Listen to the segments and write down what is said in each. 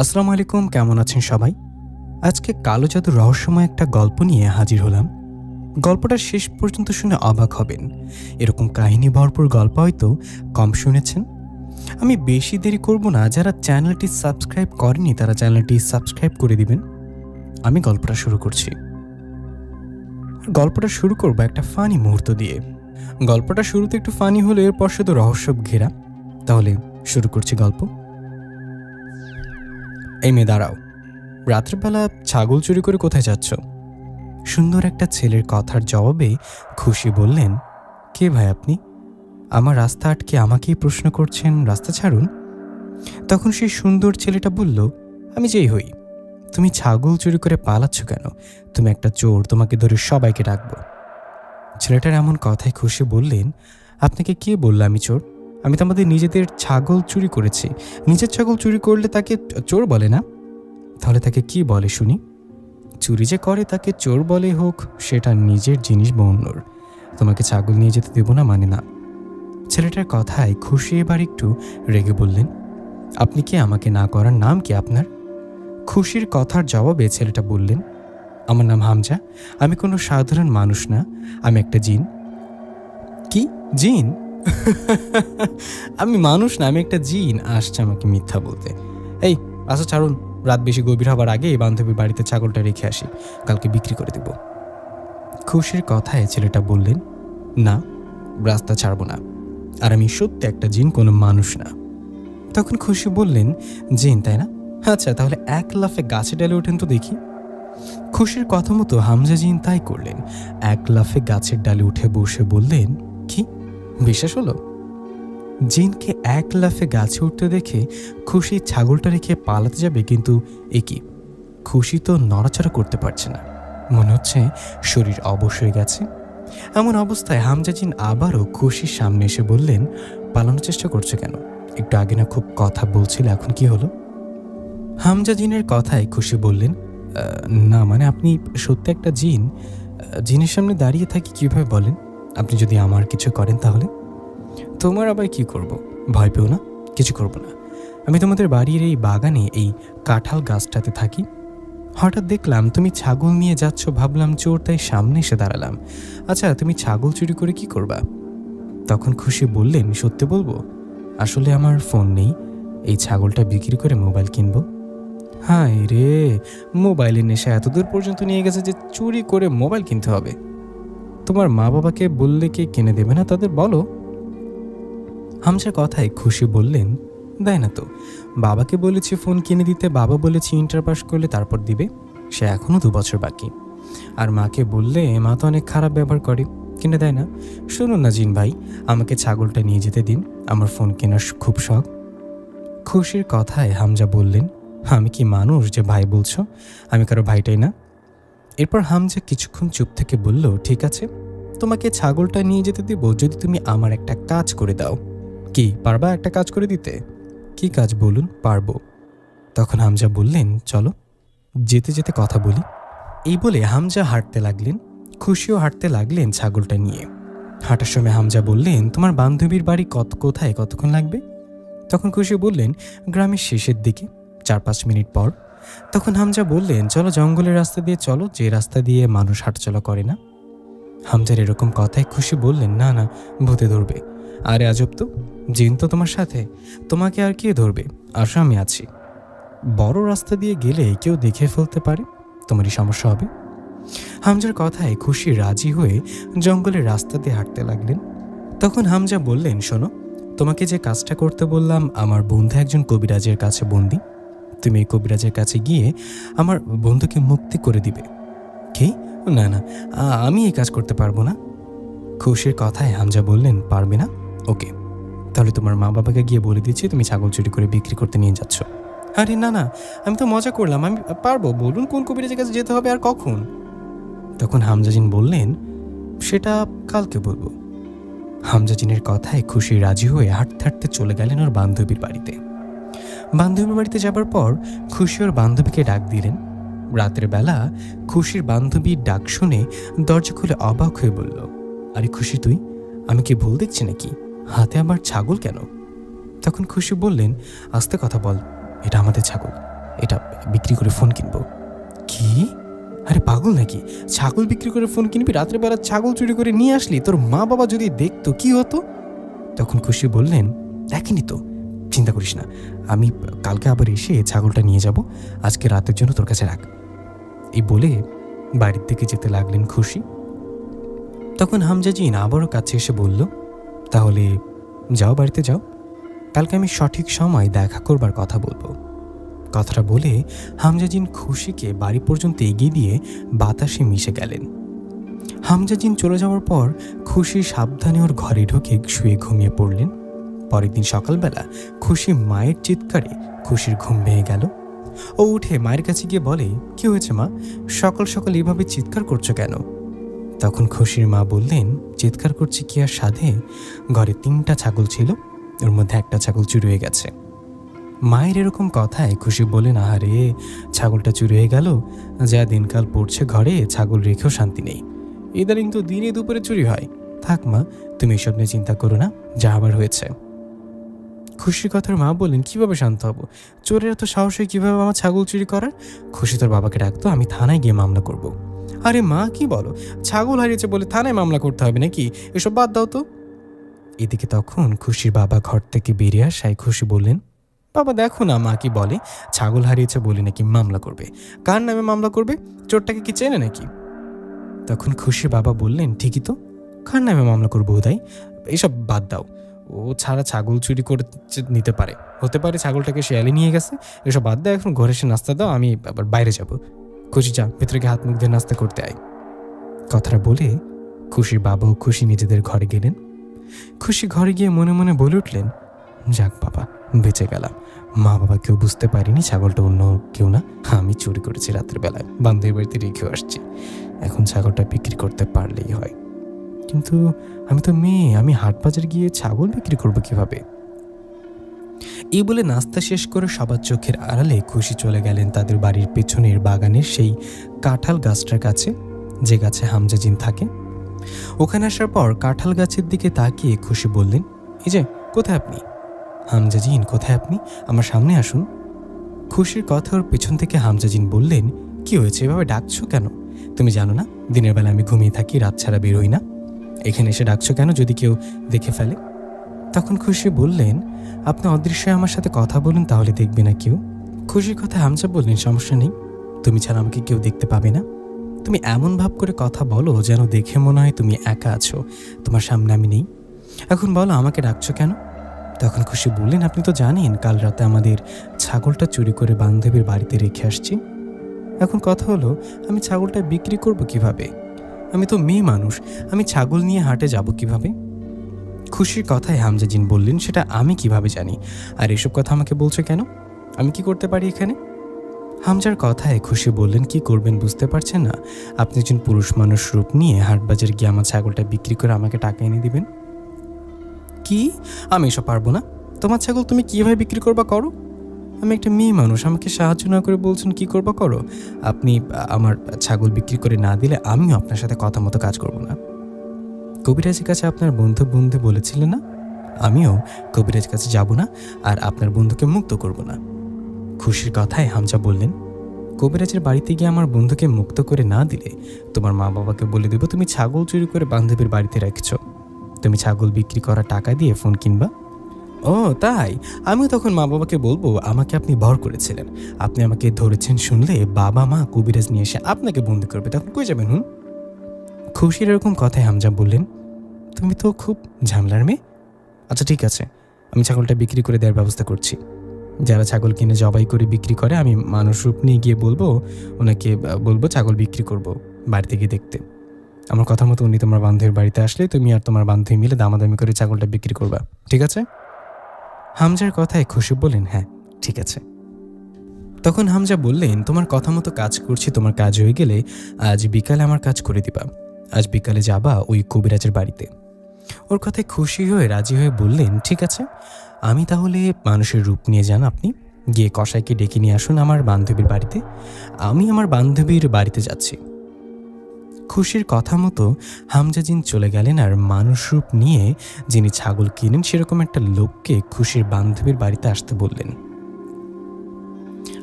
আসসালামু আলাইকুম, কেমন আছেন সবাই? আজকে কালো জাদুর রহস্যময় একটা গল্প নিয়ে হাজির হলাম। গল্পটা শেষ পর্যন্ত শুনে অবাক হবেন। এরকম কাহিনী ভরপুর গল্প হয়তো কম শুনেছেন। আমি বেশি দেরি করব না, যারা চ্যানেলটি সাবস্ক্রাইব করেনি তারা চ্যানেলটি সাবস্ক্রাইব করে দিবেন। আমি গল্পটা শুরু করছি। গল্পটা শুরু করব একটা ফানি মুহূর্ত দিয়ে। গল্পটা শুরুতে একটু ফানি হলে এরপর শুধু রহস্য ঘেরা। তাহলে শুরু করছি গল্প। এই মেয়ে দাঁড়াও, রাত্রেবেলা ছাগল চুরি করে কোথায় যাচ্ছ? সুন্দর একটা ছেলের কথার জবাবে খুশি বললেন, কে ভাই আপনি? আমার রাস্তা আটকে আমাকেই প্রশ্ন করছেন, রাস্তা ছাড়ুন। তখন সেই সুন্দর ছেলেটা বলল, আমি যেই হই, তুমি ছাগল চুরি করে পালাচ্ছ কেন? তুমি একটা চোর, তোমাকে ধরে সবাইকে ডাকবো। ছেলেটার এমন কথায় খুশি বললেন, আপনাকে কে বললো আমি চোর? আমি তো আমাদের নিজেদের ছাগল চুরি করেছি। নিজের ছাগল চুরি করলে তাকে চোর বলে না? তাহলে তাকে কি বলে শুনি? চুরি যে করে তাকে চোর বলে, হোক সেটা নিজের জিনিস বা অন্যর। তোমাকে ছাগল নিয়ে যেতে দেব না মানে না। ছেলেটার কথায় খুশি এবার একটু রেগে বললেন, আপনি কি? আমাকে না করার নাম কি আপনার? খুশির কথার জবাবে ছেলেটা বললেন, আমার নাম হামজা। আমি কোনো সাধারণ মানুষ না, আমি একটা জিন। কি জিন? আমি মানুষ না, আমি একটা জিন। আসছে আমাকে মিথ্যা বলতে। এই আচ্ছা ছাড়ুন, রাত বেশি গভীর হবার আগে বান্ধবীর বাড়িতে ছাগলটা রেখে আসি, কালকে বিক্রি করে দেব। খুশির কথায় ছেলেটা বললেন, না, রাস্তা ছাড়বো না, আর আমি সত্যি একটা জিন, কোনো মানুষ না। তখন খুশি বললেন, জিন তাই না? আচ্ছা তাহলে এক লাফে গাছে ডালে ওঠেন তো দেখি। খুশির কথা মতো হামজা জিন তাই করলেন। এক লাফে গাছের ডালে উঠে বসে বললেন, কি বিশ্বাস হলো? জিনকে এক লাফে গাছে উঠতে দেখে খুশি ছাগলটা রেখে পালাতে যাবে, কিন্তু একই খুশি তো নড়াচড়া করতে পারছে না, মনে হচ্ছে শরীর অবশ হয়ে গেছে। এমন অবস্থায় হামজা জিন আবারও খুশির সামনে এসে বললেন, পালানোর চেষ্টা করছো কেন? একটু আগে না খুব কথা বলছিলে, এখন কি হলো? হামজা জিনের কথায় খুশি বললেন, না মানে আপনি সত্যি একটা জিন। জিনের সামনে দাঁড়িয়ে থাকি কিভাবে বলেন? আপনি যদি আমার কিছু করেন তাহলে? তোমার আবার কি করব? ভয় পেও না, কিছু করব না। আমি তোমাদের বাড়ির এই বাগানে এই কাঁঠাল গাছটাতে থাকি। হঠাৎ দেখলাম তুমি ছাগল নিয়ে যাচ্ছ, ভাবলাম চোর, তাই সামনে এসে দাঁড়ালাম। আচ্ছা তুমি ছাগল চুরি করে কি করবা? তখন খুশি বললেন, সত্যি বলবো, আসলে আমার ফোন নেই, এই ছাগলটা বিক্রি করে মোবাইল কিনবো। হায় রে, মোবাইলের নেশা এত দূর পর্যন্ত নিয়ে গেছে যে চুরি করে মোবাইল কিনতে হবে। তোমার মা বাবাকে বললে কে কিনে দেবে না তাদের, বলো। হামজার কথায় খুশি বললেন, দেয় না তো। বাবাকে বলেছি ফোন কিনে দিতে, বাবা বলেছি ইন্টার পাস করলে তারপর দিবে, সে এখনও 2 বছর বাকি। আর মাকে বললে মা তো অনেক খারাপ ব্যবহার করে, কিনে দেয় না। শুনুন না জিন ভাই, আমাকে ছাগলটা নিয়ে যেতে দিন, আমার ফোন কেনার খুব শখ। খুশির কথায় হামজা বললেন, আমি কি মানুষ যে ভাই বলছো? আমি কারো ভাইটাই না। এরপর হামজা কিছুক্ষণ চুপ থেকে বলল, ঠিক আছে, তোমাকে ছাগলটা নিয়ে যেতে দেব যদি তুমি আমার একটা কাজ করে দাও। কি পারবা একটা কাজ করে দিতে? কি কাজ বলুন, পারবো। তখন হামজা বললেন, চলো যেতে যেতে কথা বলি। এই বলে হামজা হাঁটতে লাগলেন, খুশিও হাঁটতে লাগলেন ছাগলটা নিয়ে। হাঁটার সময় হামজা বললেন, তোমার বান্ধবীর বাড়ি কোথায়, কতক্ষণ লাগবে? তখন খুশি বললেন, গ্রামের শেষের দিকে, 4-5 মিনিট পর। তখন হামজা বললেন, চলো জঙ্গলের রাস্তা দিয়ে চলো, যে রাস্তা দিয়ে মানুষ হাঁটাচলা করে না। হামজার এরকম কথায় খুশি বললেন, না না, ভূতে ধরবে। আরে আজব তো, জিন তো তোমার সাথে, তোমাকে আর কে ধরবে? আসো আমি আছি। বড় রাস্তা দিয়ে গেলে কেউ দেখে ফেলতে পারে, তোমারই সমস্যা হবে। হামজার কথায় খুশি রাজি হয়ে জঙ্গলের রাস্তা দিয়ে হাঁটতে লাগলেন। তখন হামজা বললেন, শোনো, তোমাকে যে কাজটা করতে বললাম, আমার বন্ধু একজন কবিরাজের কাছে বন্দি। তুমি এই কবিরাজের কাছে গিয়ে আমার বন্ধুকে মুক্তি করে দিবে। কি? না না, আমি এই কাজ করতে পারবো না। খুশির কথায় হামজা বললেন, পারবে না? ওকে, তাহলে তোমার মা বাবাকে গিয়ে বলে দিচ্ছি তুমি ছাগল চুরি করে বিক্রি করতে নিয়ে যাচ্ছ। আরে না না, আমি তো মজা করলাম, আমি পারবো, বলুন কোন কবিরাজের কাছে যেতে হবে আর কখন? তখন হামজাজিন বললেন, সেটা কালকে বলবো। হামজাজিনের কথায় খুশি রাজি হয়ে হাঁটতে হাঁটতে চলে গেলেন ওর বান্ধবীর বাড়িতে। বান্ধবীর বাড়িতে যাবার পর খুশি ওর বান্ধবীকে ডাক দিলেন। রাতের বেলা খুশির বান্ধবীর ডাক শুনে দরজা খুলে অবাক হয়ে বলল, আরে খুশি তুই, আমি কি ভুল দেখছি নাকি? হাতে আবার ছাগল কেন? তখন খুশি বললেন, আস্তে কথা বল, এটা আমাদের ছাগল, এটা বিক্রি করে ফোন কিনবো। কি? আরে পাগল নাকি? ছাগল বিক্রি করে ফোন কিনবি? রাত্রেবেলা ছাগল চুরি করে নিয়ে আসলি, তোর মা বাবা যদি দেখতো কি হতো? তখন খুশি বললেন, দেখেনি তো, চিন্তা করিস না, আমি কালকে আবার এসে ছাগলটা নিয়ে যাব, আজকে রাতের জন্য তোর কাছে রাখ। এই বলে বাড়ির দিকে যেতে লাগলেন খুশি। তখন হামজাজিন আবারও কাছে এসে বলল, তাহলে যাও, বাড়িতে যাও, কালকে আমি সঠিক সময় দেখা করবার কথা বলবো। কথাটা বলে হামজাজিন খুশিকে বাড়ি পর্যন্ত এগিয়ে দিয়ে বাতাসে মিশে গেলেন। হামজাজিন চলে যাওয়ার পর খুশি সাবধানে ওর ঘরে ঢুকে শুয়ে ঘুমিয়ে পড়লেন। পরের দিন সকালবেলা খুশি মায়ের চিৎকারে খুশির ঘুম ভেঙে গেল। ও উঠে মায়ের কাছে গিয়ে বলে, কি হয়েছে মা, সকাল সকাল এভাবে চিৎকার করছো কেন? তখন খুশির মা বললেন, চিৎকার করছি কি আর সাধে, ঘরে 3টা ছাগল ছিল, ওর মধ্যে একটা ছাগল চুরি হয়ে গেছে। মায়ের এরকম কথায় খুশি বলেন, আহারে, ছাগলটা চুরি হয়ে গেল, যা দিনকাল পড়ছে ঘরে, ছাগল রেখেও শান্তি নেই, ইদানিং তো দিনে দুপুরে চুরি হয়। থাক মা, তুমি এসব নিয়ে চিন্তা করো না, যা আবার হয়েছে। খুশির কথার মা বললেন, কিভাবে শান্ত হব, চোরের এত সাহস হয় কিভাবে আমার ছাগল চুরি করার? খুশি তোর বাবাকে ডাকতো, আমি থানায় গিয়ে মামলা করব। আরে মা, কি বলো, ছাগল হারিয়েছে বলে থানায় মামলা করতে হবে নাকি? এসব বাদ দাও তো। এদিকে তখন খুশির বাবা ঘর থেকে বেরিয়ে আসায় খুশি বললেন, বাবা দেখো না মা কি বলে, ছাগল হারিয়েছে বলে নাকি মামলা করবে। কার নামে মামলা করবে? চোরটাকে কি চেনে নাকি? তখন খুশির বাবা বললেন, ঠিকই তো, কার নামে মামলা করবো উদয়? এসব বাদ দাও, ও ছাড়া ছাগল চুরি করে নিতে পারে, হতে পারে ছাগলটাকে শেয়ালে নিয়ে গেছে, এসব বাদ দাও, এখন ঘরে এসে নাস্তা দাও, আমি আবার বাইরে যাব। খুশি যা, ভেতরে গিয়ে হাত মুখ দিয়ে নাস্তা করতে আয়। কথাটা বলে খুশির বাবা ও খুশি নিজেদের ঘরে গেলেন। খুশি ঘরে গিয়ে মনে মনে বলে উঠলেন, যাক বাবা, বেঁচে গেলাম, মা বাবা কেউ বুঝতে পারিনি ছাগলটা অন্য কেউ না, আমি চুরি করেছি রাতের বেলায়, বান্ধবীর বাড়িতে রেখেও আসছি, এখন ছাগলটা বিক্রি করতে পারলেই হয়। কিন্তু আমি তো মেয়ে, আমি হাট বাজার গিয়ে ছাগল বিক্রি করবো কিভাবে? এই বলে নাস্তা শেষ করে সবার চোখের আড়ালে খুশি চলে গেলেন তাদের বাড়ির পেছনের বাগানের সেই কাঁঠাল গাছটার কাছে, যে গাছে হামজাজিন থাকে। ওখানে আসার পর কাঁঠাল গাছের দিকে তাকিয়ে খুশি বললেন, এই যে, কোথায় আপনি? হামজাজিন, কোথায় আপনি? আমার সামনে আসুন। খুশির কথা ওর পেছন থেকে হামজাজিন বললেন, কি হয়েছে, এভাবে ডাকছো কেন? তুমি জানো না দিনের বেলা আমি ঘুমিয়ে থাকি, রাত ছাড়া বেরোই না, এখানে এসে ডাকছো কেন যদি কেউ দেখে ফেলে? তখন খুশি বললেন, আপনি অদৃশ্য আমার সাথে কথা বলুন, তাহলে দেখবে না কেউ। খুশির কথা হামজা বললেন, সমস্যা নেই, তুমি ছাড়া আমাকে কেউ দেখতে পাবে না, তুমি এমন ভাব করে কথা বলো যেন দেখে মনে হয় তুমি একা আছো, তোমার সামনে আমি নেই, এখন বলো আমাকে ডাকছো কেন? তখন খুশি বললেন, আপনি তো জানেন কাল রাতে আমাদের ছাগলটা চুরি করে বান্ধবীর বাড়িতে রেখে আসছি, এখন কথা হলো আমি ছাগলটা বিক্রি করব কিভাবে? আমি তো মেয়ে মানুষ, আমি ছাগল নিয়ে হাটে যাব কিভাবে? খুশির কথায় হামজাজিন বললেন, সেটা আমি কিভাবে জানি, আর এসব কথা আমাকে বলছো কেন? আমি কি করতে পারি এখানে? হামজার কথায় খুশি বললেন, কি করবেন বুঝতে পারছেন না? আপনি একজন পুরুষ মানুষ রূপ নিয়ে হাট বাজার গিয়ে আমার ছাগলটা বিক্রি করে আমাকে টাকা এনে দিবেন। কি? আমি এসব পারবো না, তোমার ছাগল তুমি কিভাবে বিক্রি করবা করো, আমি একটা মেয়ে মানুষ, আমাকে সাহায্য না করে বলছেন কি করবা করো। আপনি আমার ছাগল বিক্রি করে না দিলে আমিও আপনার সাথে কথা মতো কাজ করব না। কবিরাজের কাছে আপনার বন্ধু বলেছিলেন না, আমিও কবিরাজের কাছে যাব না, আর আপনার বন্ধুকে মুক্ত করব না। খুশির কথায় হামজা বললেন, কবিরাজের বাড়িতে গিয়ে আমার বন্ধুকে মুক্ত করে না দিলে তোমার মা বাবাকে বলে দেব তুমি ছাগল চুরি করে বান্ধবীর বাড়িতে রাখছো, তুমি ছাগল বিক্রি করা টাকা দিয়ে ফোন কিনবা। ও তাই? আমিও তখন মা বাবাকে বলবো আমাকে আপনি ভর করেছিলেন, আপনি আমাকে ধরেছেন শুনলে বাবা মা কবিরাজ নিয়ে এসে আপনাকে বন্দি করবে, তখন কই যাবেন? খুশির এরকম কথায় হামজা বললেন, তুমি তো খুব ঝামেলার মেয়ে। আচ্ছা ঠিক আছে, আমি ছাগলটা বিক্রি করে দেওয়ার ব্যবস্থা করছি, যারা ছাগল কিনে জবাই করে বিক্রি করে আমি মানুষ রূপ নিয়ে গিয়ে বলবো, ওনাকে বলবো ছাগল বিক্রি করব, বাড়িতে গিয়ে দেখতে। আমার কথা মতো উনি তোমার বান্ধবীর বাড়িতে আসলে তুমি আর তোমার বান্ধবী মিলে দামাদামি করে ছাগলটা বিক্রি করবা, ঠিক আছে? হামজার কথায় খুশি বললেন, হ্যাঁ ঠিক আছে। তখন হামজা বললেন, তোমার কথা মতো কাজ করছি, তোমার কাজ হয়ে গেলে আজ বিকালে আমার কাজ করে দিবা, আজ বিকালে যাবা ওই কবিরাজের বাড়িতে। ওর কথায় খুশি হয়ে রাজি হয়ে বললেন, ঠিক আছে, আমি তাহলে মানুষের রূপ নিয়ে যান, আপনি গিয়ে কসাইকে ডেকে নিয়ে আসুন আমার বান্ধবীর বাড়িতে, আমি আমার বান্ধবীর বাড়িতে যাচ্ছি। খুশির কথা মতো হামজাজিন চলে গেলেন আর মানুষ রূপ নিয়ে যিনি ছাগল কিনেন সেরকম একটা লোককে খুশির বান্ধবীর বাড়িতে আসতে বললেন।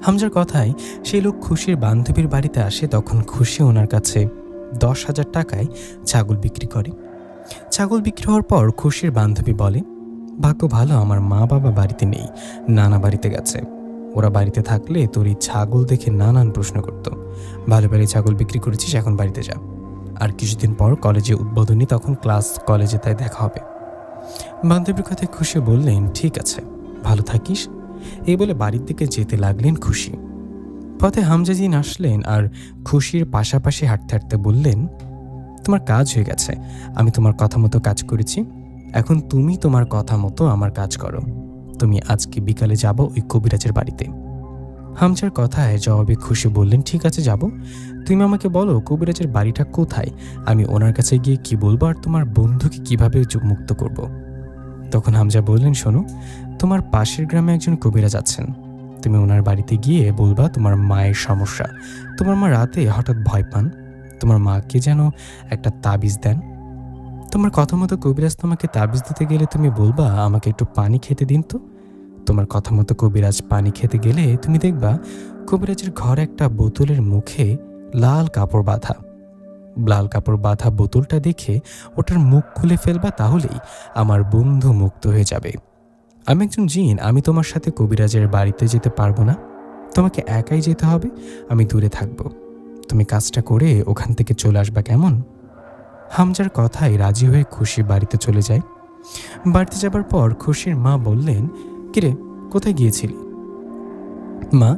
হামজার কথায় সেই লোক খুশির বান্ধবীর বাড়িতে আসে। তখন খুশি ওনার কাছে 10,000 টাকায় ছাগল বিক্রি করে। ছাগল বিক্রি হওয়ার পর খুশির বান্ধবী বলে, ভাগ্য ভালো আমার মা বাবা বাড়িতে নেই, নানা বাড়িতে গেছে। ওরা বাড়িতে থাকলে তোর এই ছাগল দেখে নানান প্রশ্ন করত। ভালো ভালো ছাগল বিক্রি করেছিস, এখন বাড়িতে যা। আর কিছুদিন পর কলেজে উদ্বোধনী, তখন ক্লাস কলেজে তাই দেখা হবে। বান্ধবীর কথায় খুশি বললেন, ঠিক আছে, ভালো থাকিস। এই বলে বাড়ির দিকে যেতে লাগলেন খুশি। পথে হামজাজিন আসলেন আর খুশির পাশাপাশি হাঁটতে হাঁটতে বললেন, তোমার কাজ হয়ে গেছে, আমি তোমার কথা মতো কাজ করেছি, এখন তুমি তোমার কথা মতো আমার কাজ করো। তুমি আজকে বিকালে যাবো ওই কবিরাজের বাড়িতে। হামজার কথায় জবাবে খুশি বললেন, ঠিক আছে যাব। তুমি আমাকে বলো কবিরাজের বাড়িটা কোথায়, আমি ওনার কাছে গিয়ে কি বলবো আর তোমার বন্ধুকে কিভাবে মুক্ত করব। তখন হামজা বললেন, শোনো, তোমার পাশের গ্রামে একজন কবিরাজ আছেন, তুমি ওনার বাড়িতে গিয়ে বলবা তোমার মায়ের সমস্যা। তোমার মা রাতে হঠাৎ ভয় পান, তোমার মাকে যেন একটা তাবিজ দেন। তোমার কথা মতো কবিরাজ তোমাকে তাবিজ দিতে গেলে তুমি বলবা আমাকে একটু পানি খেতে দিন তো। তোমার কথা মতো কবিরাজ পানি খেতে গেলে তুমি দেখবা কবিরাজের ঘরে একটা বোতলের মুখে লাল কাপড় বাঁধা। লাল কাপড় বাঁধা বোতলটা দেখে ওটার মুখ খুলে ফেলবা, তাহলেই আমার বন্ধু মুক্ত হয়ে যাবে। আমি একজন জিন, আমি তোমার সাথে কবিরাজের বাড়িতে যেতে পারবো না, তোমাকে একাই যেতে হবে, আমি দূরে থাকবো। তুমি কাজটা করে ওখান থেকে চলে আসবা, কেমন? হামজার কথায় রাজি হয়ে খুশি বাড়িতে চলে যায়। বাড়িতে যাবার পর খুশির মা বললেন, কিরে কোথায় গিয়েছিলি? মা,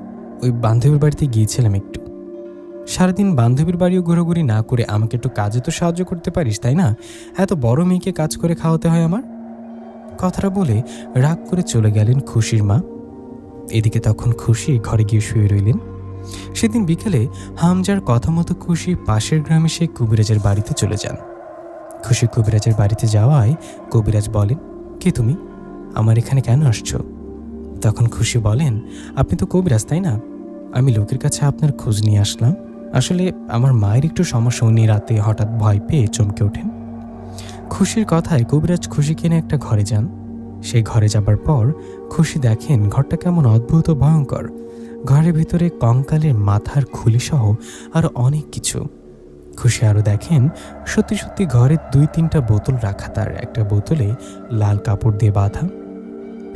ওই বান্ধবীর বাড়িতে গিয়েছিলাম একটু। সারাদিন বান্ধবীর বাড়িও ঘোরাঘুরি না করে আমাকে একটু কাজে তো সাহায্য করতে পারিস, তাই না? এত বড় মেয়েকে কাজ করে খাওয়াতে হয় আমার? কথাটা বলে রাগ করে চলে গেলেন খুশির মা। এদিকে তখন খুশি ঘরে গিয়ে শুয়ে রইলেন। সেদিন বিকেলে হামজার কথা মতো খুশি পাশের গ্রামে সে কবিরাজের বাড়িতে চলে যান। খুশি কবিরাজের বাড়িতে যাওয়ায় কবিরাজ বলেন, কে তুমি, আমার এখানে কেন আসছো? তখন খুশি বলেন, আপনি তো কবিরাজ তাই না? আমি লোকের কাছে আপনার খোঁজ নিয়ে আসলাম। আসলে আমার মায়ের একটু সমস্যা, উনি রাতে হঠাৎ ভয় পেয়ে চমকে ওঠেন। খুশির কথায় কবিরাজ খুশিকে নিয়ে একটা ঘরে যান। সেই ঘরে যাবার পর খুশি দেখেন ঘরটা কেমন অদ্ভুত ও ভয়ঙ্কর। ঘরের ভিতরে কঙ্কালের মাথার খুলিসহ আরো অনেক কিছু। খুশি আরও দেখেন সত্যি সত্যি ঘরে 2-3টা বোতল রাখা, তার একটা বোতলে লাল কাপড় দিয়ে বাঁধা।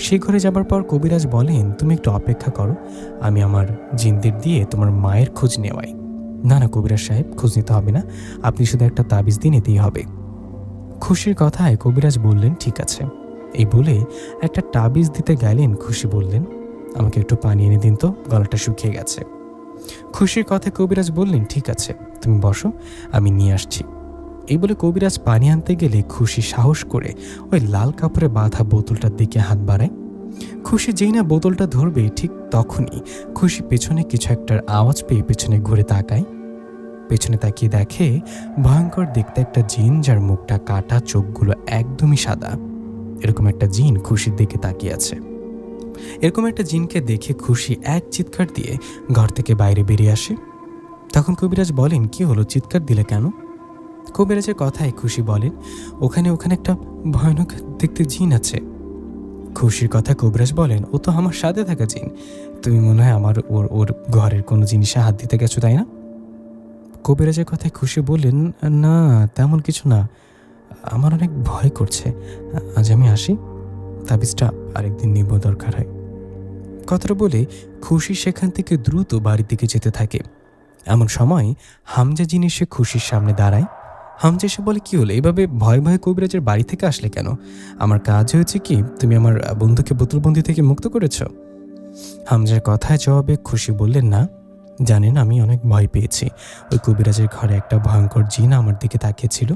সেই ঘরে যাবার পর কবিরাজ বলেন, তুমি একটু অপেক্ষা করো, আমি আমার জিনদের দিয়ে তোমার মায়ের খোঁজ নেওয়াই। না না কবিরাজ সাহেব, খোঁজ নিতে হবে না, আপনি শুধু একটা তাবিজ দিন, এতেই হবে। খুশির কথায় কবিরাজ বললেন, ঠিক আছে। এই বলে একটা তাবিজ দিতে গেলেন। খুশি বললেন, আমাকে একটু পানি এনে দিন তো, গলাটা শুকিয়ে গেছে। খুশির কথায় কবিরাজ বললেন, ঠিক আছে, তুমি বসো, আমি নিয়ে আসছি। এই বলে কবিরাজ পানি আনতে গেলে খুশি সাহস করে ওই লাল কাপড়ে বাঁধা বোতলটার দিকে হাত বাড়ায়। খুশি যেই না বোতলটা ধরবে, ঠিক তখনই খুশি পেছনে কিছু একটার আওয়াজ পেয়ে পেছনে ঘুরে তাকায়। পেছনে তাকিয়ে দেখে ভয়ঙ্কর দেখতে একটা জিন, যার মুখটা কাটা, চোখগুলো একদমই সাদা। এরকম একটা জিন খুশির দিকে তাকিয়ে আছে। এরকম একটা জিনকে দেখে খুশি এক চিৎকার দিয়ে ঘর থেকে বাইরে বেরিয়ে আসে। তখন কবিরাজ বলেন, কি হলো, চিৎকার দিলে কেন? কবিরাজের কথায় খুশি বলেন, ওখানে একটা ভয়ানক দেখতে জিন আছে। খুশির কথা কবিরাজ বলেন, ও তো আমার সাথে থাকা জিন, তুমি মনে হয় আমার ওর ঘরের কোনো জিনিসে হাত দিতে গেছো, তাই না? কবিরাজের কথায় খুশি বললেন, না তেমন কিছু না, আমার অনেক ভয় করছে, আজ আমি আসি, তাবিজটা আরেকদিন নিব, দরকার হয়। কথাটা বলে খুশি সেখান থেকে দ্রুত বাড়ির দিকে যেতে থাকে। এমন সময় হামজা জিন এসে খুশির সামনে দাঁড়ায়। হামজা এসে বলে, কি হলো, এভাবে ভয় ভয়ে কবিরাজের বাড়ি থেকে আসলে কেন? আমার কাজ হয়েছে কি, তুমি আমার বন্ধুকে বোতলবন্দি থেকে মুক্ত করেছ? হামজার কথায় জবাবে খুশি বললেন, না, জানেন আমি অনেক ভয় পেয়েছি। ওই কবিরাজের ঘরে একটা ভয়ঙ্কর জিন আমার দিকে তাকিয়েছিল।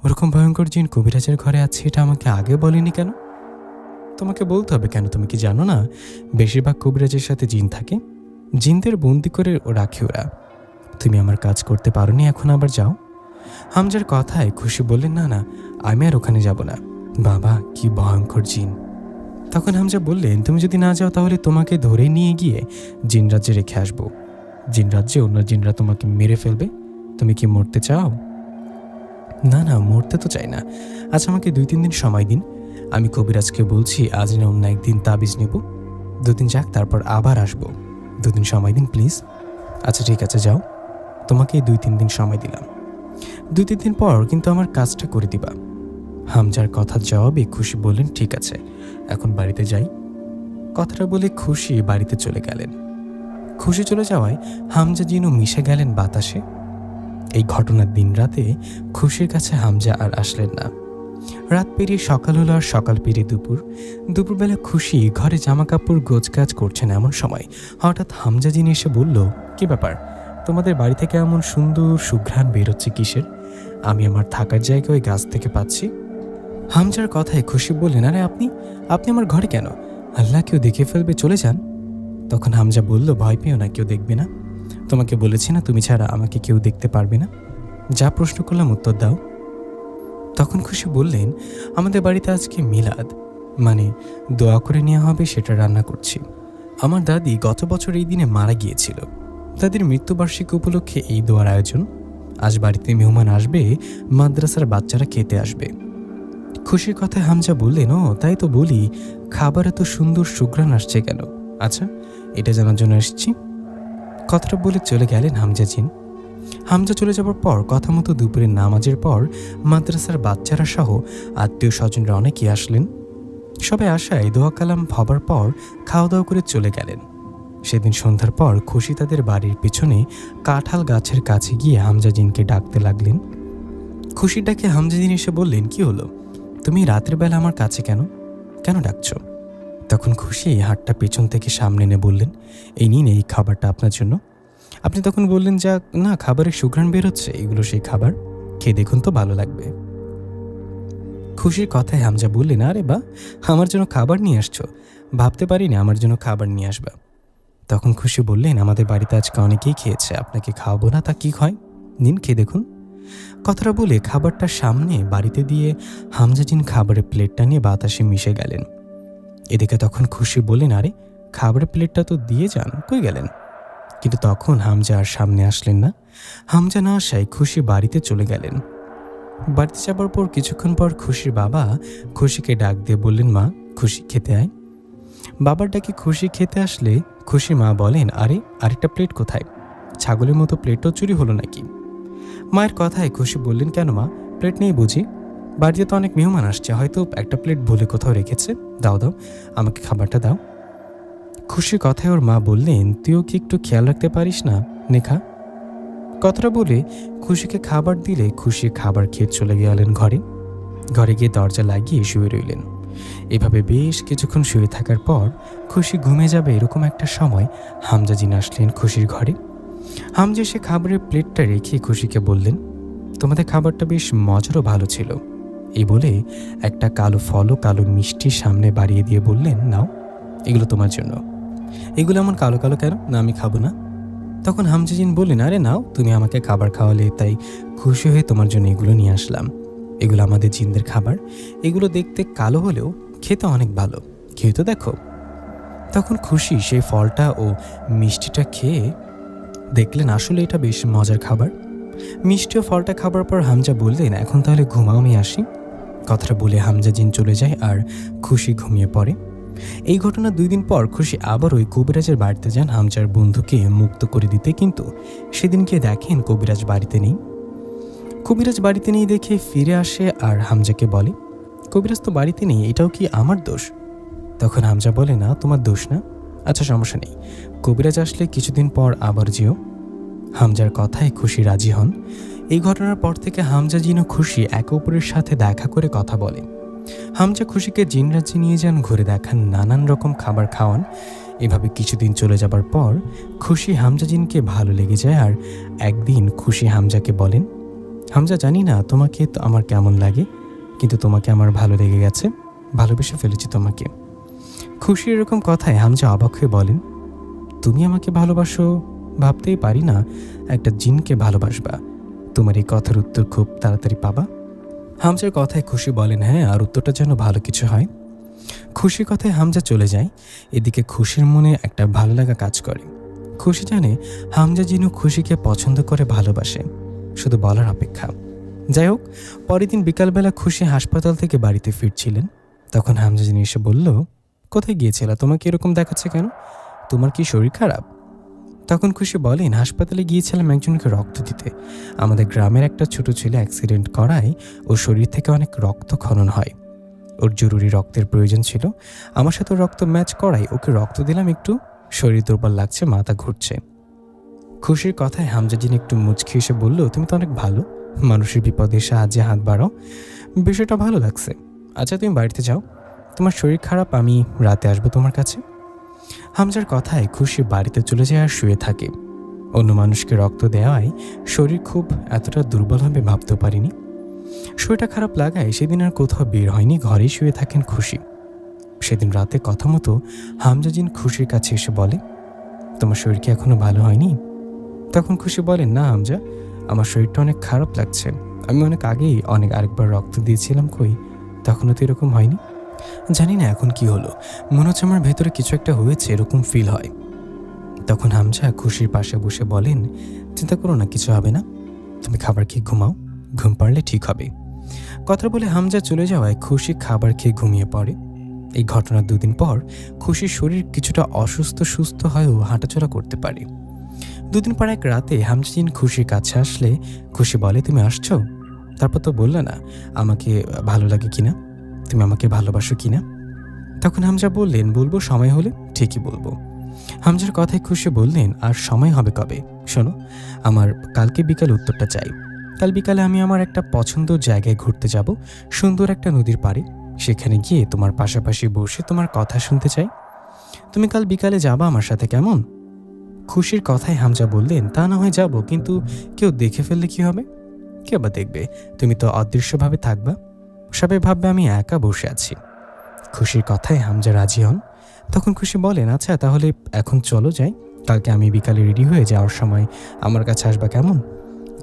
ওরকম ভয়ঙ্কর জিন কবিরাজের ঘরে আছে, এটা আমাকে আগে বলেনি কেন? তোমাকে বলতে হবে কেন, তুমি কি জানো না বেশিরভাগ কবিরাজের সাথে জিন থাকে, জিনদের বন্দি করে রাখে ওরা। তুমি আমার কাজ করতে পারোনি, এখন আবার যাও। হামজার কথায় খুশি বললেন, না না, আমি আর ওখানে যাব না, বাবা কি ভয়ঙ্কর জিন। তখন হামজা বললেন, তুমি যদি না যাও তাহলে তোমাকে ধরে নিয়ে গিয়ে জিন রাজ্যে রেখে আসবো। জিন রাজ্যে অন্য জিনরা তোমাকে মেরে ফেলবে। তুমি কি মরতে চাও? না না, মরতে তো চাই না, আচ্ছা আমাকে 2-3 দিন সময় দিন, আমি কবিরাজকে বলছি আজ না অন্য একদিন তাবিজ নেব, 2 দিন যাক, তারপর আবার আসবো। 2 দিন সময় দিন প্লিজ। আচ্ছা ঠিক আছে, যাও, তোমাকে 2-3 দিন সময় দিলাম। 2-3 দিন পর কিন্তু আমার কাজটা করে দিবা। হামজার কথার জবাবে খুশি বললেন, ঠিক আছে, এখন বাড়িতে যাই। কথাটা বলে খুশি বাড়িতে চলে গেলেন। খুশি চলে যাওয়ায় হামজা যেন মিশে গেলেন বাতাসে। এই ঘটনার দিন রাতে খুশির কাছে হামজা আর আসলেন না। রাত পেরিয়ে সকাল হলো, আর সকাল পেরিয়ে দুপুরবেলা খুশি ঘরে জামা কাপড় গোছগাছ করছেন। এমন সময় হঠাৎ হামজা যিনি এসে বলল, কি ব্যাপার, তোমাদের বাড়ি থেকে এমন সুন্দর সুঘ্রাণ বেরোচ্ছে কিসের? আমি আমার থাকার জায়গায় ওই গাছ থেকে পাচ্ছি। হামজার কথায় খুশি বললেন, আরে আপনি আমার ঘরে কেন? আল্লাহ, কেউ দেখে ফেলবে, চলে যান। তখন হামজা বলল, ভয় পেও না, কেউ দেখবে না। তোমাকে বলেছি না, তুমি ছাড়া আমাকে কেউ দেখতে পারবে না। যা প্রশ্ন করলাম উত্তর দাও। তখন খুশি বললেন, আমাদের বাড়িতে আজকে মিলাদ, মানে দোয়া করে নেওয়া হবে, সেটা রান্না করছি। আমার দাদি গত বছর এই দিনে মারা গিয়েছিল। তাদের মৃত্যুবার্ষিকী উপলক্ষে এই দোয়ার আয়োজন। আজ বাড়িতে মেহমান আসবে, মাদ্রাসার বাচ্চারা খেতে আসবে। খুশির কথায় হামজা বললেন, ও তাই তো বলি, খাবার এত সুন্দর সুঘ্রাণ আসছে কেন? আচ্ছা, এটা জানার জন্য এসেছি। কথাটা বলে চলে গেলেন হামজা চলে যাবার পর কথা মতো দুপুরের নামাজের পর মাদ্রাসার বাচ্চারা সহ আত্মীয় স্বজনরা অনেকেই আসলেন। সবাই আসায় দোয়া কালাম হবার পর খাওয়া দাওয়া করে চলে গেলেন। সেদিন সন্ধ্যার পর খুশি তাদের বাড়ির পিছনে কাঁঠাল গাছের কাছে গিয়ে হামজাজিনকে ডাকতে লাগলেন। খুশির ডাকে হামজাজিন এসে বললেন, কি হলো, তুমি রাতের বেলা আমার কাছে কেন ডাকছো? তখন খুশি হাতটা পেছন থেকে সামনে এনে বললেন, এই নিন, এই খাবারটা আপনার জন্য। আপনি তখন বললেন, যা না, খাবারের সুঘ্রাণ বেরোচ্ছে, এগুলো সেই খাবার, খেয়ে দেখুন তো, ভালো লাগবে। খুশির কথায় হামজা বললেন, আরে বা, আমার জন্য খাবার নিয়ে আসছো? ভাবতে পারিনি আমার জন্য খাবার নিয়ে আসবা। তখন খুশি বললেন, আমাদের বাড়িতে আজকে অনেকেই খেয়েছে, আপনাকে খাওয়াবো না তা কি হয়, নিন, খেয়ে দেখুন। কথাটা বলে খাবারটা সামনে বাড়িতে দিয়ে হামজাজিন খাবারের প্লেটটা নিয়ে বাতাসে মিশে গেলেন। এদিকে তখন খুশি বললেন, আরে খাবারের প্লেটটা তো দিয়ে যান, কই গেলেন? কিন্তু তখন হামজা আর সামনে আসলেন না। হামজা না আসায় খুশি বাড়িতে চলে গেলেন। বাড়িতে যাবার পর কিছুক্ষণ পর খুশির বাবা খুশিকে ডাক দিয়ে বললেন, মা, খুশি খেতে আয়। বাবার ডাকে খুশি খেতে আসলে খুশি মা বলেন, আরে আরেকটা প্লেট কোথায়? ছাগলের মতো প্লেটও চুরি হলো নাকি? মায়ের কথায় খুশি বললেন, কেন মা, প্লেট নেই বুঝি? বাড়িতে তো অনেক মেহমান আসছে, হয়তো একটা প্লেট ভুলে কোথাও রেখেছে। দাও দাও, আমাকে খাবারটা দাও। খুশির কথায় ওর মা বললেন, তুইও কি একটু খেয়াল রাখতে পারিস না, নেখা। কথাটা বলে খুশিকে খাবার দিলে খুশি খাবার খেয়ে চলে গেলেন ঘরে গিয়ে দরজা লাগিয়ে শুয়ে রইলেন। এভাবে বেশ কিছুক্ষণ শুয়ে থাকার পর খুশি ঘুমে যাবে এরকম একটা সময় হামজাজিন আসলেন খুশির ঘরে। হামজা সে খাবারের প্লেটটা রেখে খুশিকে বললেন, তোমাদের খাবারটা বেশ মজারও ভালো ছিল। এই বলে একটা কালো ফল ও কালো মিষ্টি সামনে বাড়িয়ে দিয়ে বললেন, নাও, এগুলো তোমার জন্য। এগুলো এমন কালো কালো কেন? না, আমি খাবো না। তখন হামজাজিন বললেন, আরে নাও, তুমি আমাকে খাবার খাওয়ালে, তাই খুশি হয়ে তোমার জন্য এগুলো নিয়ে আসলাম। এগুলো আমাদের জিনদের খাবার। এগুলো দেখতে কালো হলেও খেতে অনেক ভালো, খেয়ে তো দেখো। তখন খুশি সেই ফলটা ও মিষ্টিটা খেয়ে দেখলেন আসলে এটা বেশ মজার খাবার। মিষ্টি ও ফলটা খাবার পর হামজা বললেন, এখন তাহলে ঘুমাও, আমি আসি। কথাটা বলে হামজাজিন চলে যায় আর খুশি ঘুমিয়ে পড়ে। এই ঘটনা 2 দিন পর খুশি আবার ওই কবিরাজের বাড়িতে যান হামজার বন্ধুকে মুক্ত করে দিতে, কিন্তু সেদিন গিয়ে দেখেন কবিরাজ বাড়িতে নেই। কবিরাজ বাড়িতে নেই দেখে ফিরে আসে আর হামজাকে বলে, কবিরাজ তো বাড়িতে নেই, এটাও কি আমার দোষ? তখন হামজা বলে, না, তোমার দোষ না। আচ্ছা, সমস্যা নেই, কবিরাজ আসলে কিছুদিন পর আবার যেও। হামজার কথায় খুশি রাজি হন। এই ঘটনার পর থেকে হামজা জিন ও খুশি একে অপরের সাথে দেখা করে কথা বলে। হামজা খুশিকে জিন রাজ্যে নিয়ে যান, ঘুরে দেখান, নানান রকম খাবার খাওয়ান। এভাবে কিছুদিন চলে যাবার পর খুশি হামজা জিনকে ভালো লেগে যায়। আর একদিন খুশি হামজাকে বলেন, হামজা, জানি না তোমাকে তো আমার কেমন লাগে, কিন্তু তোমাকে আমার ভালো লেগে গেছে, ভালোবেসে ফেলেছি তোমাকে। খুশি এরকম কথায় হামজা অবাক হয়ে বলেন, তুমি আমাকে ভালোবাসো? ভাবতেই পারি না একটা জিনকে ভালোবাসবা। তোমার এই কথার উত্তর খুব তাড়াতাড়ি পাবা। হামজার কথায় খুশি বলেন, হ্যাঁ, আর উত্তরটা যেন ভালো কিছু হয়। খুশির কথায় হামজা চলে যায়। এদিকে খুশির মনে একটা ভালো লাগা কাজ করে। খুশি জানে হামজা জিনু খুশিকে পছন্দ করে, ভালোবাসে, শুধু বলার অপেক্ষা। যাই হোক, পরের দিন বিকালবেলা খুশি হাসপাতাল থেকে বাড়িতে ফিরছিলেন। তখন হামজা জিনু এসে বলল, কোথায় গিয়েছিল? তোমাকে এরকম দেখাচ্ছে কেন? তোমার কি শরীর খারাপ? তখন খুশি বলেন, হাসপাতালে গিয়েছিলাম একজনকে রক্ত দিতে। আমাদের গ্রামের একটা ছোট ছেলে অ্যাক্সিডেন্ট করায় ওর শরীর থেকে অনেক রক্ত খনন হয়। ওর জরুরি রক্তের প্রয়োজন ছিল। আমার সাথে ওর রক্ত ম্যাচ করায় ওকে রক্ত দিলাম। একটু শরীর দুর্বল লাগছে, মাথা ঘুরছে। খুশির কথায় হামজাজিন একটু মুচকি এসে বলল, তুমি তো অনেক ভালো, মানুষের বিপদে সাহায্যে হাত বাড়াও। বিষয়টা ভালো লাগছে। আচ্ছা, তুমি বাড়িতে যাও, তোমার শরীর খারাপ, আমি রাতে আসবো তোমার কাছে। হামজার কথায় খুশি বাড়িতে চলে যায় আর শুয়ে থাকে। অন্য মানুষকে রক্ত দেওয়ায় শরীর খুব এতটা দুর্বল হবে ভাবতেও পারিনি। শরীরটা খারাপ লাগায় সেদিন আর কোথাও বের হয়নি, ঘরেই শুয়ে থাকেন খুশি। সেদিন রাতে কথা মতো হামজাজিন খুশির কাছে এসে বলে, তোমার শরীর কি এখনো ভালো হয়নি? তখন খুশি বলেন, না হামজা, আমার শরীরটা অনেক খারাপ লাগছে। আমি অনেক আগেই আরেকবার রক্ত দিয়েছিলাম, কই তখনও তো এরকম হয়নি। জানি না এখন কি হলো, মনে হচ্ছে আমার ভেতরে কিছু একটা হয়েছে, এরকম ফিল হয়। তখন হামজা খুশির পাশে বসে বলেন, চিন্তা করো না, কিছু হবে না, তুমি খাবার খেয়ে ঘুমাও, ঘুম পারলে ঠিক হবে। কথা বলে হামজা চলে যাওয়ায় খুশি খাবার খেয়ে ঘুমিয়ে পড়ে। এই ঘটনার 2 দিন পর খুশির শরীর কিছুটা সুস্থ হয়েও হাঁটাচলা করতে পারে। 2 দিন পর এক রাতে হামজাজিন খুশির কাছে আসলে খুশি বলে, তুমি আসছো? তারপর তো বললে না আমাকে ভালো লাগে কিনা, তুমি আমাকে ভালোবাসো কিনা। তখন হামজা বললেন, বলবো, সময় হলে ঠিকই বলবো। হামজার কথায় খুশি বললেন, আর সময় হবে কবে? শোনো, আমার কালকে বিকাল উত্তরটা চাই। কাল বিকালে আমি আমার একটা পছন্দের জায়গায় ঘুরতে যাব, সুন্দর একটা নদীর পাড়ে। সেখানে গিয়ে তোমার পাশাপাশি বসে তোমার কথা শুনতে চাই। তুমি কাল বিকালে যাবা আমার সাথে, কেমন? খুশির কথায় হামজা বললেন, তা না হয় যাব, কিন্তু কেউ দেখে ফেললে কি হবে? কে বা দেখবে, তুমি তো অদৃশ্যভাবে থাকবা, সবাই ভাববে আমি একা বসে আছি। খুশির কথায় হামজা রাজি হন। তখন খুশি বলেন, আচ্ছা তাহলে এখন চলো যাই, কালকে আমি বিকালে রেডি হয়ে যাওয়ার সময় আমার কাছে আসবা, কেমন?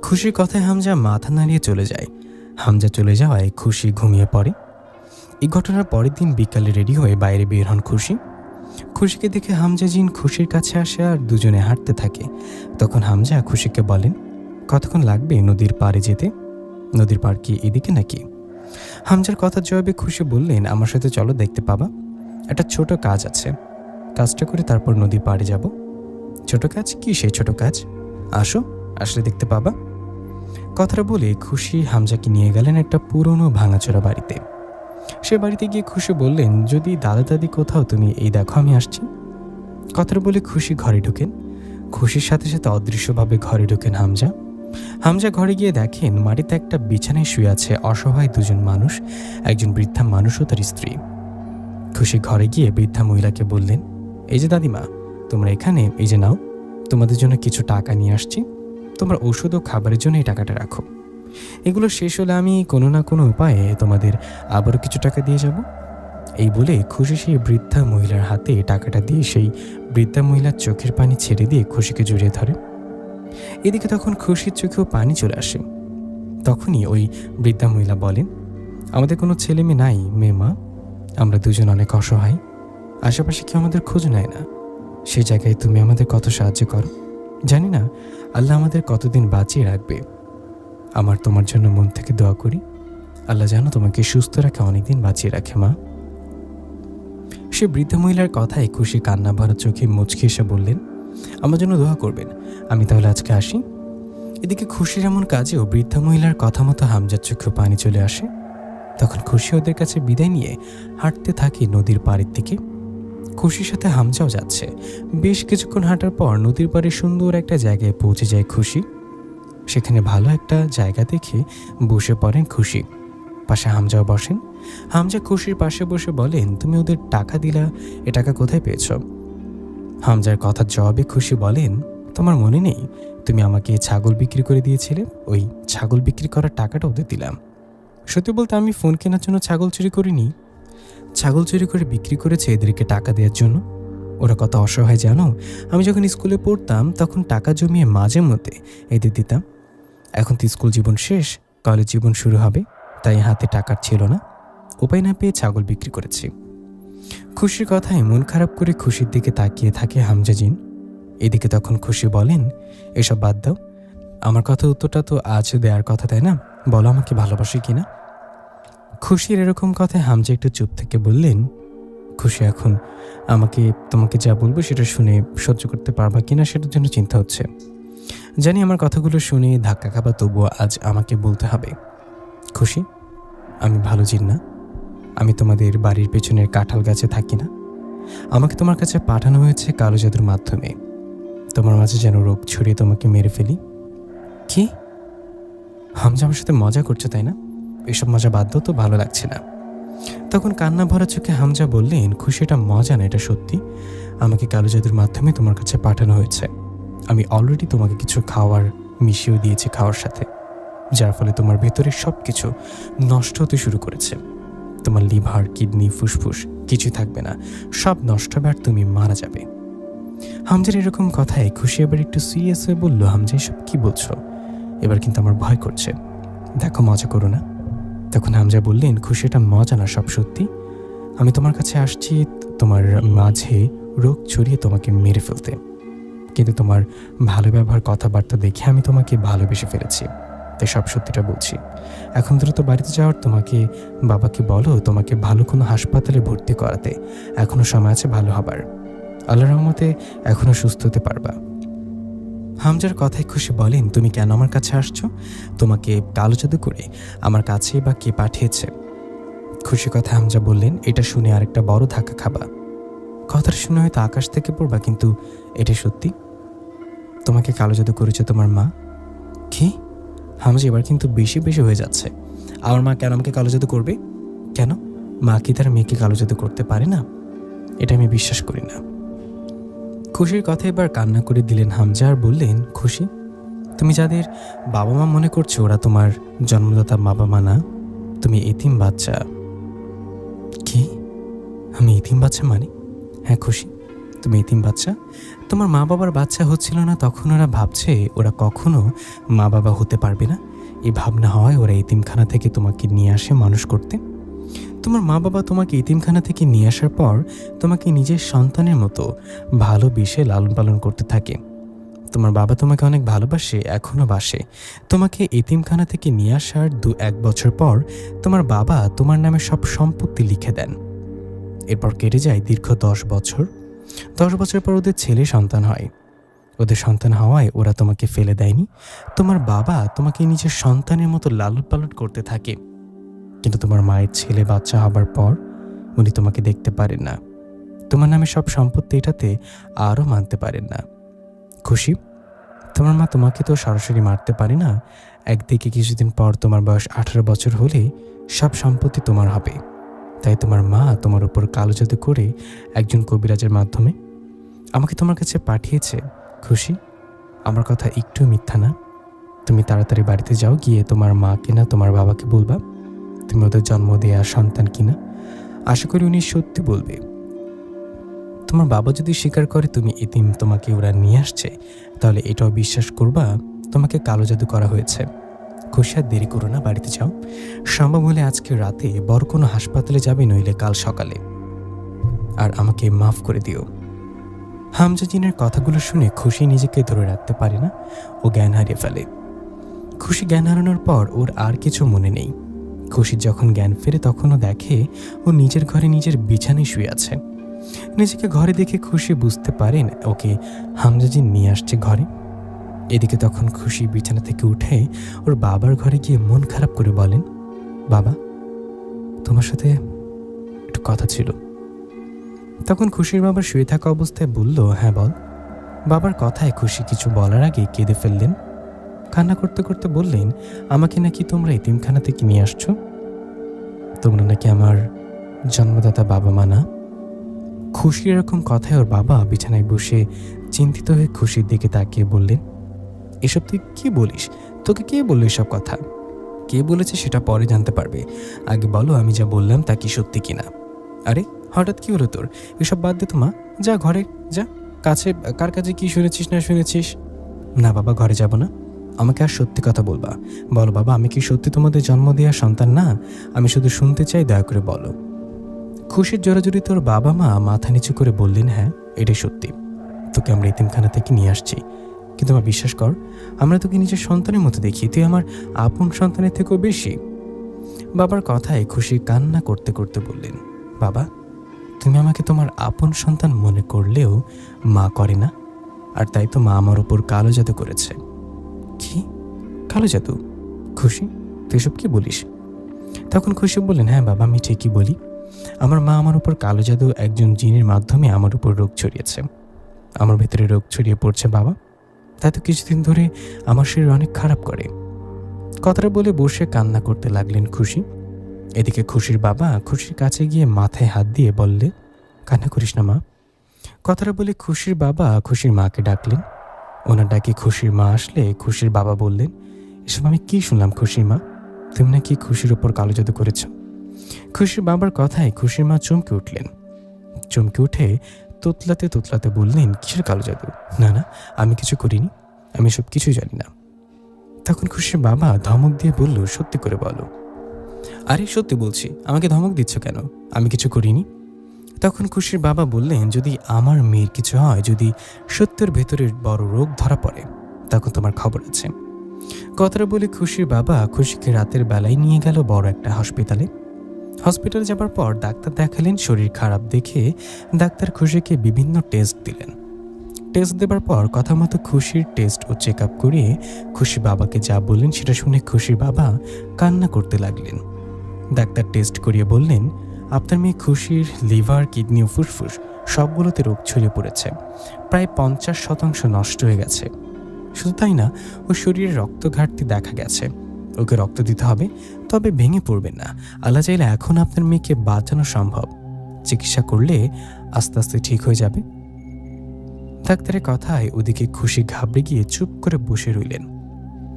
খুশির কথায় হামজা মাথা নাড়িয়ে চলে যায়। হামজা চলে যাওয়ায় খুশি ঘুমিয়ে পড়ে। এই ঘটনার পরের দিন বিকালে রেডি হয়ে বাইরে বের হন খুশি। খুশিকে দেখে হামজা জিন খুশির কাছে আসে আর দুজনে হাঁটতে থাকে। তখন হামজা খুশিকে বলেন, কতক্ষণ লাগবে নদীর পাড়ে যেতে? নদীর পাড় কি এদিকে নাকি? হামজার কথার জবাবে খুশি বললেন, আমার সাথে চলো, দেখতে পাবা, একটা ছোট কাজ আছে, কাজটা করে তারপর নদীর পাড়ে যাব। ছোট কাজ? কি সেই ছোট কাজ? আসো, আসলে দেখতে পাবা। কথাটা বলে খুশি হামজাকে নিয়ে গেলেন একটা পুরনো ভাঙাচোরা বাড়িতে। সে বাড়িতে গিয়ে খুশি বললেন, যদি দাদা দাদি কোথাও, তুমি এই দেখো আমি আসছি। কথাটা বলে খুশি ঘরে ঢোকেন। খুশির সাথে সাথে অদৃশ্যভাবে ঘরে ঢোকেন হামজা। হামজা ঘরে গিয়ে দেখেন মাটিতে একটা বিছানায় শুয়ে আছে অসহায় 2 জন মানুষ, একজন বৃদ্ধা মানুষ ও তার স্ত্রী। খুশি ঘরে গিয়ে বৃদ্ধা মহিলাকে বললেন, এই যে দাদিমা, তোমরা এখানে, এই যে নাও, তোমাদের জন্য কিছু টাকা নিয়ে আসছি, তোমার ওষুধ ও খাবারের জন্য এই টাকাটা রাখো। এগুলো শেষ হলে আমি কোনো না কোনো উপায়ে তোমাদের আবারও কিছু টাকা দিয়ে যাব। এই বলে খুশি সেই বৃদ্ধা মহিলার হাতে টাকাটা দিয়ে সেই বৃদ্ধা মহিলার চোখের পানি ছেড়ে দিয়ে খুশিকে জড়িয়ে ধরে। এদিকে তখন খুশির চোখেও পানি চলে আসে। তখনই ওই বৃদ্ধা মহিলা বলেন, আমাদের কোনো ছেলে মেয়ে নাই মেয়ে মা, আমরা 2 জন অনেক অসহায়, আশেপাশে কেউ আমাদের খোঁজ নেয় না। সেই জায়গায় তুমি আমাদের কত সাহায্য করো, জানি না আল্লাহ আমাদের কতদিন বাঁচিয়ে রাখবে। আমার তোমার জন্য মন থেকে দোয়া করি, আল্লাহ যেন তোমাকে সুস্থ রাখে, অনেকদিন বাঁচিয়ে রাখে মা। সে বৃদ্ধ মহিলার কথায় খুশি কান্না ভরা চোখে মুচকি এসে বললেন, আমার জন্য দোয়া করবেন, আমি তাহলে আজকে আসি। এদিকে খুশির এমন কাজেও বৃদ্ধ মহিলার কথা মতো হামজার চোখে পানি চলে আসে। তখন খুশি ওদের কাছে বিদায় নিয়ে হাঁটতে থাকে নদীর পাড়ের দিকে। খুশির সাথে হামজাও যাচ্ছে। বেশ কিছুক্ষণ হাঁটার পর নদীর পাড়ে সুন্দর একটা জায়গায় পৌঁছে যায় খুশি। সেখানে ভালো একটা জায়গা দেখে বসে পড়েন খুশি, পাশে হামজাও বসেন। হামজা খুশির পাশে বসে বলেন, তুমি ওদের টাকা দিলা, এ টাকা কোথায় পেয়েছ? হামজার কথার জবাবে খুশি বলেন, তোমার মনে নেই তুমি আমাকে ছাগল বিক্রি করে দিয়েছিলে, ওই ছাগল বিক্রি করার টাকাটা ওদের দিলাম। সত্যি বলতে আমি ফোন কেনার জন্য ছাগল চুরি করিনি, ছাগল চুরি করে বিক্রি করেছে এদেরকে টাকা দেওয়ার জন্য। ওরা কত অসহায় জানো, আমি যখন স্কুলে পড়তাম তখন টাকা জমিয়ে মাঝে মধ্যে এদের দিতাম। এখন তো স্কুল জীবন শেষ, কলেজ জীবন শুরু হবে, তাই হাতে টাকা ছিল না, উপায় না পেয়ে ছাগল বিক্রি করেছি। খুশির কথায় মন খারাপ করে খুশির দিকে তাকিয়ে থাকে হামজাজিন। এদিকে তখন খুশি বলেন, এসব বাদ দাও, আমার কথা উত্তরটা তো আজ দেওয়ার কথা, তাই না? বলো আমাকে ভালোবাসি কিনা। খুশির এরকম কথায় হামজা একটু চুপ থেকে বললেন, খুশি এখন আমাকে তোমাকে যা বলবো সেটা শুনে সহ্য করতে পারবা কিনা সেটার জন্য চিন্তা হচ্ছে। জানি আমার কথাগুলো শুনে ধাক্কা খাবা, তবুও আজ আমাকে বলতে হবে। খুশি, আমি ভালো জিন না। আমি তোমাদের বাড়ির পেছনের কাঁঠাল গাছে থাকি না। আমাকে তোমার কাছে পাঠানো হয়েছে কালো জাদুর মাধ্যমে। তোমার মাঝে যেন রোগ ছড়িয়ে তোমাকে মেরে ফেলি। কি? হামজা আমার সাথে মজা করছো তাই না? এসব মজা বাদ দাও তো, ভালো লাগছে না। তখন কান্না ভরা চোখে হামজা বললেন, খুশি এটা মজা না, এটা সত্যি। আমাকে কালো জাদুর মাধ্যমে তোমার কাছে পাঠানো হয়েছে। আমি অলরেডি তোমাকে কিছু খাওয়ার মিশিয়েও দিয়েছি খাওয়ার সাথে, যার ফলে তোমার ভেতরে সব কিছু নষ্ট হতে শুরু করেছে। তোমার লিভার, কিডনি, ফুসফুস কিছু থাকবে না, সব নষ্ট হবে আর তুমি মারা যাবে। হামজার এরকম কথায় খুশি এবার একটু সিরিয়াস হয়ে বলল, হামজা এসব কি বলছো? এবার কিন্তু আমার ভয় করছে, দেখো মজা করো না। তখন হামজা বললেন, খুশি এটা মজা না, সব সত্যি। আমি তোমার কাছে আসছি তোমার মাঝে রোগ ছড়িয়ে তোমাকে মেরে ফেলতে, কিন্তু তোমার ভালো ব্যবহার, কথাবার্তা দেখে আমি তোমাকে ভালোবেসে ফেলেছি, তাই সব সত্যিটা বলছি। এখন দ্রুত বাড়িতে যাওয়ার তোমাকে বাবাকে বলো তোমাকে ভালো কোনো হাসপাতালে ভর্তি করাতে, এখনও সময় আছে ভালো হবার। আল্লাহর রহমতে এখনও সুস্থ হতে পারবা। হামজার কথায় খুশি বলেন, তুমি কেন আমার কাছে আসছো? তোমাকে কালো জাদু করে আমার কাছে বা কে পাঠিয়েছে? খুশি কথা হামজা বললেন, এটা শুনে আরেকটা বড় ধাক্কা খাবা। কথাটা শুনে হয়তো আকাশ থেকে পড়বা, কিন্তু এটা সত্যি। তোমাকে কালো জাদু করেছে তোমার মা। কি? হামজা এবার কিন্তু বেশি বেশি হয়ে যাচ্ছে। আমার মা কেন আমাকে কালো জাদু করবে? কেন? মা কি তার মেয়েকে কালো জাদু করতে পারে না? এটা আমি বিশ্বাস করি না। খুশির কথা এবার কান্না করে দিলেন হামজা আর বললেন, খুশি, তুমি যাদের বাবা মা মনে করছো ওরা তোমার জন্মদাতা বাবা মা না, তুমি এতিম বাচ্চা। কি? আমি এতিম বাচ্চা মানে? হ্যাঁ খুশি, তুমি এতিম বাচ্চা। তোমার মা বাবার বাচ্চা হচ্ছিল না, তখন ওরা ভাবছে ওরা কখনো মা বাবা হতে পারবে না। এই ভাবনা হয় ওরা এতিমখানা থেকে তোমাকে নিয়ে আসে মানুষ করতে। তোমার মা বাবা তোমাকে এতিমখানা থেকে নিয়ে আসার পর তোমাকে নিজের সন্তানের মতো ভালোবেসে লালন পালন করতে থাকে। তোমার বাবা তোমাকে অনেক ভালোবাসে, এখনও বাসে। তোমাকে এতিমখানা থেকে নিয়ে আসার 2-1 বছর পর তোমার বাবা তোমার নামে সব সম্পত্তি লিখে দেন। এরপর কেটে যায় দীর্ঘ 10 বছর। 10 বছর পর ওদের ছেলে সন্তান হয়। ওদের সন্তান হওয়ায় ওরা তোমাকে ফেলে দেয়নি। তোমার বাবা তোমাকে নিজের সন্তানের মতো লালন পালন করতে থাকে। কিন্তু তোমার মায়ের ছেলে বাচ্চা হবার পর উনি তোমাকে দেখতে পারেন না। তোমার নামে সব সম্পত্তি এটাতে আরও মানতে পারেন না। খুশি, তোমার মা তোমাকে তো সরাসরি মারতে পারে না। একদিকে কিছুদিন পর তোমার বয়স 18 বছর হলে সব সম্পত্তি তোমার হবে। তাই তোমার মা তোমার উপর কালো জাদু করে একজন কবিরাজের মাধ্যমে আমাকে তোমার কাছে পাঠিয়েছে। খুশি, আমার কথা একটু মিথ্যা না। তুমি তাড়াতাড়ি বাড়িতে যাও, গিয়ে তোমার মাকে না তোমার বাবাকে বলবা তুমি ওদের জন্ম দেওয়া সন্তান কিনা। আশা করি উনি সত্যি বলবে। তোমার বাবা যদি স্বীকার করে তুমি এতিম, তোমাকে ওরা নিয়ে আসছে, তাহলে এটাও বিশ্বাস করবা তোমাকে কালো জাদু করা হয়েছে। খুশি, আর দেরি করো না, বাড়িতে যাও। সম্ভব হলে আজকে রাতে বড় কোনো হাসপাতালে যাবে, নইলে কাল সকালে। আর আমাকে মাফ করে দিও। হামজা জিনের কথাগুলো শুনে খুশি নিজেকে ধরে রাখতে পারে না, ও জ্ঞান হারিয়ে ফেলে। খুশি জ্ঞান হারানোর পর ওর আর কিছু মনে নেই। খুশির যখন জ্ঞান ফেরে তখনও দেখে ও নিজের ঘরে নিজের বিছানায় শুয়ে আছে। নিজেকে ঘরে দেখে খুশি বুঝতে পারেন ওকে হামজা জিন নিয়ে আসছে ঘরে। এদিকে তখন খুশি বিছানা থেকে উঠে ওর বাবার ঘরে গিয়ে মন খারাপ করে বলেন, বাবা, তোমার সাথে একটু কথা ছিল। তখন খুশির বাবা শুয়ে থাকা অবস্থায় বলল, হ্যাঁ বল। বাবার কথায় খুশি কিছু বলার আগে কেঁদে ফেললেন। কান্না করতে করতে বললেন, আমাকে নাকি তোমরা এতিমখানা থেকে নিয়ে আসছো? তোমরা নাকি আমার জন্মদাতা বাবা মা না? খুশির এরকম কথায় ওর বাবা বিছানায় বসে চিন্তিত হয়ে খুশির দিকে তাকিয়ে বললেন, এসব তুই কি বলিস? তোকে কে বললো এসব কথা? কে বলেছে সেটা পরে জানতে পারবে, আগে বলো আমি যা বললাম তা কি সত্যি কিনা। আরে হঠাৎ কি হলো তোর? এসব বাদ দে তো মা, যা ঘরে যা। কাছে কার কাছে কি শুনেছিস না শুনেছিস? না বাবা, ঘরে যাব না। আমাকে আর সত্যি কথা বলবা। বলো বাবা, আমি কি সত্যি তোমাদের জন্ম দেওয়া সন্তান না? আমি শুধু শুনতে চাই, দয়া করে বলো। খুশির জোরাজুরি তোর বাবা মা মাথা নিচু করে বললেন, হ্যাঁ এটাই সত্যি। তোকে আমরা এতিমখানা থেকে নিয়ে আসছি, কিন্তু আমার বিশ্বাস কর, আমরা তোকে নিজের সন্তানের মতো দেখি। তুই আমার আপন সন্তানের থেকেও বেশি। বাবার কথায় খুশি কান্না করতে করতে বললেন, বাবা তুমি আমাকে তোমার আপন সন্তান মনে করলেও মা করে না, আর তাই তো মা আমার ওপর কালো জাদু করেছে। কি কালো জাদু? খুশি, তুই এসব কি বলিস? তখন খুশি বললেন, হ্যাঁ বাবা, আমি ঠিকই বলি। আমার মা আমার উপর কালো জাদু একজন জিনের মাধ্যমে আমার উপর রোগ ছড়িয়েছে। আমার ভেতরে রোগ ছড়িয়ে পড়ছে বাবা, তাই তো কিছুদিন ধরে আমার শরীর অনেক খারাপ করে। কথাটা বলে বসে কান্না করতে লাগলেন খুশি। এদিকে খুশির বাবা খুশির কাছে গিয়ে মাথায় হাত দিয়ে বললে, কান্না করিস না মা। কথাটা বলে খুশির বাবা খুশির মাকে ডাকলেন। ওনার ডাকে খুশির মা আসলে খুশির বাবা বললেন, এসব আমি কি শুনলাম খুশির মা? তুমি নাকি খুশির ওপর কালো জাদু করেছ? খুশির বাবার কথায় খুশির মা চমকে উঠলেন। চমকে উঠে তোতলাতে তোতলাতে বললেন, কিসের কালো জাদু? না না, আমি কিছু করিনি, আমি সব কিছুই জানি না। তখন খুশির বাবা ধমক দিয়ে বলল, সত্যি করে বলো। আরে সত্যি বলছি, আমাকে ধমক দিচ্ছ কেন? আমি কিছু করিনি। তখন খুশির বাবা বললেন, যদি আমার মেয়ের কিছু হয়, যদি সত্যের ভেতরের বড় রোগ ধরা পড়ে, তখন তোমার খবর আছে। কথাটা বলে খুশির বাবা খুশিকে রাতের বেলায় নিয়ে গেল বড় একটা হসপিটালে। হসপিটালে যাবার পর ডাক্তার দেখালেন। শরীর খারাপ দেখে ডাক্তার খুশিকে বিভিন্ন টেস্ট দিলেন। টেস্ট দেবার পর কথা মতো খুশির টেস্ট ও চেক আপ করিয়ে খুশি বাবাকে যা বললেন সেটা শুনে খুশির বাবা কান্না করতে লাগলেন। ডাক্তার টেস্ট করিয়ে বললেন, আপনার মেয়ে খুশির লিভার, কিডনি ও ফুসফুস সবগুলোতে রোগ ছড়িয়ে পড়েছে। প্রায় 50% নষ্ট হয়ে গেছে। শুধু তাই না, ওর শরীরে রক্ত ঘাটতি দেখা গেছে। ওকে রক্ত দিতে হবে, তবে ভেঙে পড়বেন না। আল্লাহ চাইলে এখন আপনার মেয়েকে বাঁচানো সম্ভব। চিকিৎসা করলে আস্তে আস্তে ঠিক হয়ে যাবে। ডাক্তারের কথায় ওদিকে খুশি ঘাবড়ে গিয়ে চুপ করে বসে রইলেন।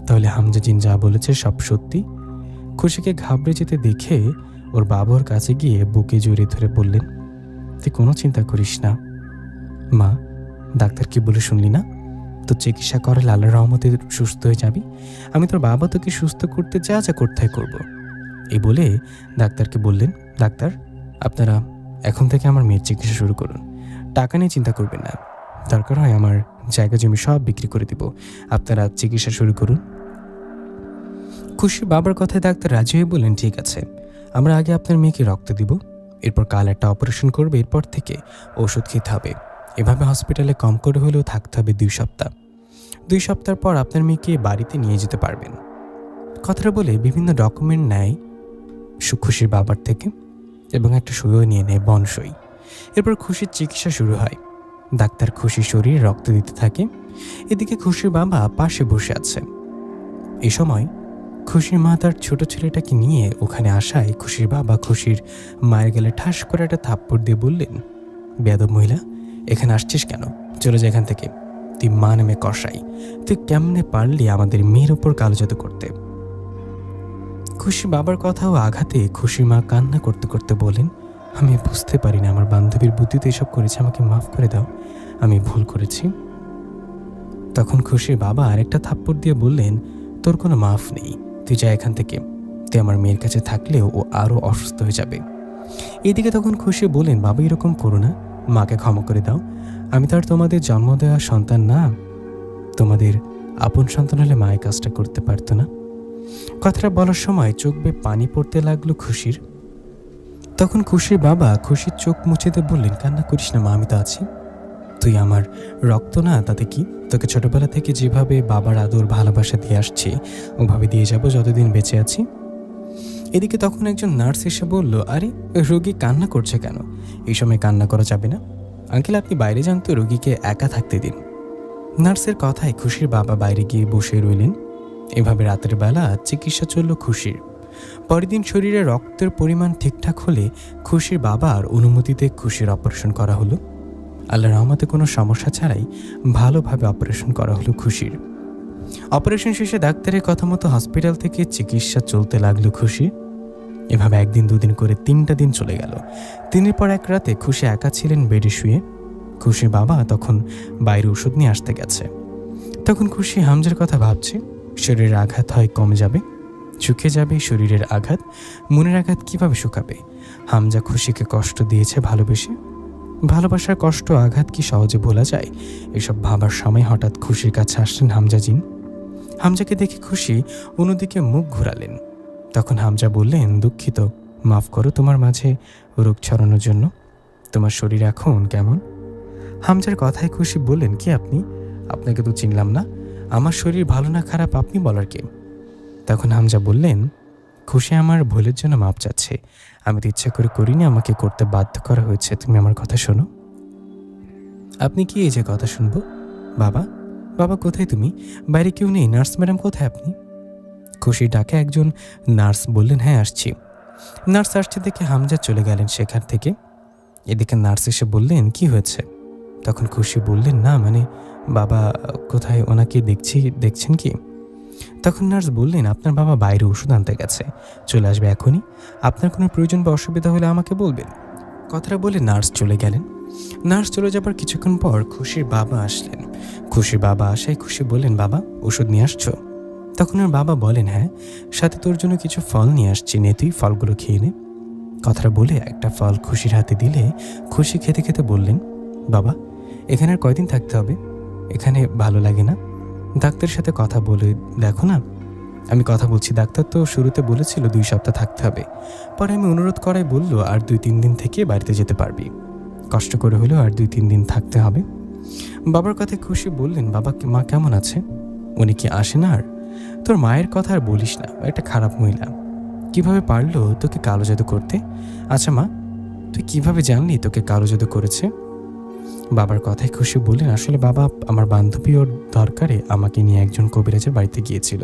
তাহলে হামজা জিন যা বলেছে সব সত্যি? খুশিকে ঘাবড়ে যেতে দেখে ওর বাবার কাছে গিয়ে বুকে জড়িয়ে ধরে বললেন, তুই কোনো চিন্তা করিস না মা, ডাক্তার কি বলে শুনলি না? তো চিকিৎসা করে আল্লাহর রহমতে সুস্থ হয়ে যাবি। আমি তোর বাবা তোকে সুস্থ করতে যা যা করতে হয় করবো। এই বলে ডাক্তারকে বললেন, ডাক্তার আপনারা এখন থেকে আমার মেয়ের চিকিৎসা শুরু করুন। টাকা নিয়ে চিন্তা করবেন না, দরকার হয় আমার জায়গা জমি সব বিক্রি করে দিব, আপনারা চিকিৎসা শুরু করুন। খুশি বাবার কথায় ডাক্তার রাজি হয়ে বললেন, ঠিক আছে, আমরা আগে আপনার মেয়েকে রক্ত দিব, এরপর কাল একটা অপারেশন করবে, এরপর থেকে ওষুধ খেতে হবে। এভাবে হসপিটালে কম করে হলেও থাকতে হবে 2 সপ্তাহ। 2 সপ্তাহ পর আপনার মেয়েকে বাড়িতে নিয়ে যেতে পারবেন। কথাটা বলে বিভিন্ন ডকুমেন্ট নেয় খুশির বাবার থেকে এবং একটা সইও নিয়ে নেয়, বনসই। এরপর খুশির চিকিৎসা শুরু হয়। ডাক্তার খুশির শরীরে রক্ত দিতে থাকে। এদিকে খুশির বাবা পাশে বসে আছে। এই সময় খুশির মা তার ছোট ছেলেটাকে নিয়ে ওখানে আসায় খুশির বাবা খুশির মায়ের গেলে ঠাস করে একটা থাপ্পড় দিয়ে বললেন, বেয়াদব মহিলা, এখানে আসছিস কেন? চলে যা এখান থেকে। তুই মা নামে কসাই, তুই কেমনে পারলি আমাদের মেয়ের ওপর কালো জাদু করতে? খুশি বাবার কথাও আঘাতে খুশির মা কান্না করতে করতে বলেন, আমি বুঝতে পারি না, আমার বান্ধবীর বুদ্ধিতে এসব করেছে, আমাকে মাফ করে দাও, আমি ভুল করেছি। তখন খুশির বাবা আরেকটা থাপ্পড় দিয়ে বললেন, তোর কোনো মাফ নেই, তুই যা এখান থেকে। তুই আমার মেয়ের কাছে থাকলেও ও আরও অসুস্থ হয়ে যাবে। এদিকে তখন খুশি বলেন, বাবা এরকম করো না, মাকে ক্ষমা করে দাও। আমি তো আর তোমাদের জন্ম দেওয়া সন্তান না, তোমাদের আপন সন্তান হলে মায়ের কাজটা করতে পারতো না। কথাটা বলার সময় চোখ বেয়ে পানি পড়তে লাগলো খুশির। তখন খুশির বাবা খুশির চোখ মুছেতে বললেন, কান্না করিস না মা, আমি তো আছি। তুই আমার রক্ত না, তাতে কি? তোকে ছোটবেলা থেকে যেভাবে বাবার আদর ভালোবাসা দিয়ে আসছি ওভাবে দিয়ে যাব যতদিন বেঁচে আছি। এদিকে তখন একজন নার্স এসে বলল, আরে রোগী কান্না করছে কেন? এই সময় কান্না করা যাবে না। আঙ্কেল আপনি বাইরে যান তো, রোগীকে একা থাকতে দিন। নার্সের কথায় খুশির বাবা বাইরে গিয়ে বসে রইলেন। এভাবে রাতের বেলা চিকিৎসা চলল খুশির। পরের দিন শরীরে রক্তের পরিমাণ ঠিকঠাক হলে খুশির বাবার অনুমতিতে খুশির অপারেশন করা হলো। আল্লাহর রহমতে কোনো সমস্যা ছাড়াই ভালোভাবে অপারেশন করা হলো খুশির। অপারেশন শেষে ডাক্তারের কথা মতো হসপিটাল থেকে চিকিৎসা চলতে লাগলো খুশি। এভাবে 1 দিন 2 দিন করে 3টা দিন চলে গেল। দিনের পর এক রাতে খুশি একা ছিলেন বেডে শুয়ে। খুশির বাবা তখন বাইরে ওষুধ নিয়ে আসতে গেছে। তখন খুশি হামজার কথা ভাবছে। শরীরের আঘাত হয় কমে যাবে, শুকিয়ে যাবে শরীরের আঘাত, মনের আঘাত কিভাবে শুকাবে? হামজা খুশিকে কষ্ট দিয়েছে ভালোবেসে। ভালোবাসার কষ্ট আঘাত কি সহজে ভোলা যায়? এসব ভাবার সময় হঠাৎ খুশির কাছে আসলেন হামজা জিন। হামজাকে দেখে খুশি অন্যদিকে মুখ ঘোরালেন। তখন হামজা বললেন, দুঃখিত, মাফ করো তোমার মাঝে রোগ ছড়ানোর জন্য। তোমার শরীর এখন কেমন? হামজার কথায় খুশি বললেন, কি আপনি? আপনাকে তো চিনলাম না। আমার শরীর ভালো না খারাপ আপনি বলার কে? তখন হামজা বললেন, খুশি আমার ভুলের জন্য মাপ চাচ্ছে। আমি তো ইচ্ছা করে করিনি, আমাকে করতে বাধ্য করা হয়েছে। তুমি আমার কথা শোনো। আপনি কি এই যে কথা শুনবো? বাবা, বাবা কোথায় তুমি? বাইরে কেউ নেই? নার্স ম্যাডাম কোথায় আপনি? খুশির ডাকে একজন নার্স বললেন, হ্যাঁ আসছি। নার্স আসছে দেখে হামজা চলে গেলেন সেখান থেকে। এদিকে নার্স এসে বললেন, কি হয়েছে? তখন খুশি বললেন, না মানে বাবা কোথায়, ওনাকে দেখছেন কি? তখন নার্স বললেন, আপনার বাবা বাইরে ওষুধ আনতে গেছে, চলে আসবে এখনই। আপনার কোনো প্রয়োজন বা অসুবিধা হলে আমাকে বলবেন। কথাটা বলে নার্স চলে গেলেন। নার্স চলে যাবার কিছুক্ষণ পর খুশির বাবা আসলেন। খুশির বাবা আসায় খুশি বললেন, বাবা ওষুধ নিয়ে আসছো? তখন ওর বাবা বলেন, হ্যাঁ, সাথে তোর জন্য কিছু ফল নিয়ে আসছি, নে তুই ফলগুলো খেয়ে নে। কথাটা বলে একটা ফল খুশির হাতে দিলে খুশি খেতে খেতে বললেন, বাবা এখানে আর কয়দিন থাকতে হবে? এখানে ভালো লাগে না। ডাক্তারের সাথে কথা বলে দেখো না। আমি কথা বলছি, ডাক্তার তো শুরুতে বলেছিল 2 সপ্তাহ থাকতে হবে, পরে আমি অনুরোধ করায় বলল আর 2-3 দিন থেকে বাড়িতে যেতে পারবি, কষ্ট করে হলেও আর 2-3 দিন থাকতে হবে। বাবার কথায় খুশি বললেন, বাবা মা কেমন আছে? উনি কি আসে না আর? তোর মায়ের কথা আর বলিস না, একটা খারাপ মহিলা। কিভাবে পারলো তোকে কালো জাদু করতে? আচ্ছা মা, তুই কিভাবে জানলি তোকে কালো জাদু করেছে? বাবার কথায় খুশি বললেন, আসলে বাবা আমার বান্ধবী ওর দরকারে আমাকে নিয়ে একজন কবিরাজের বাড়িতে গিয়েছিল।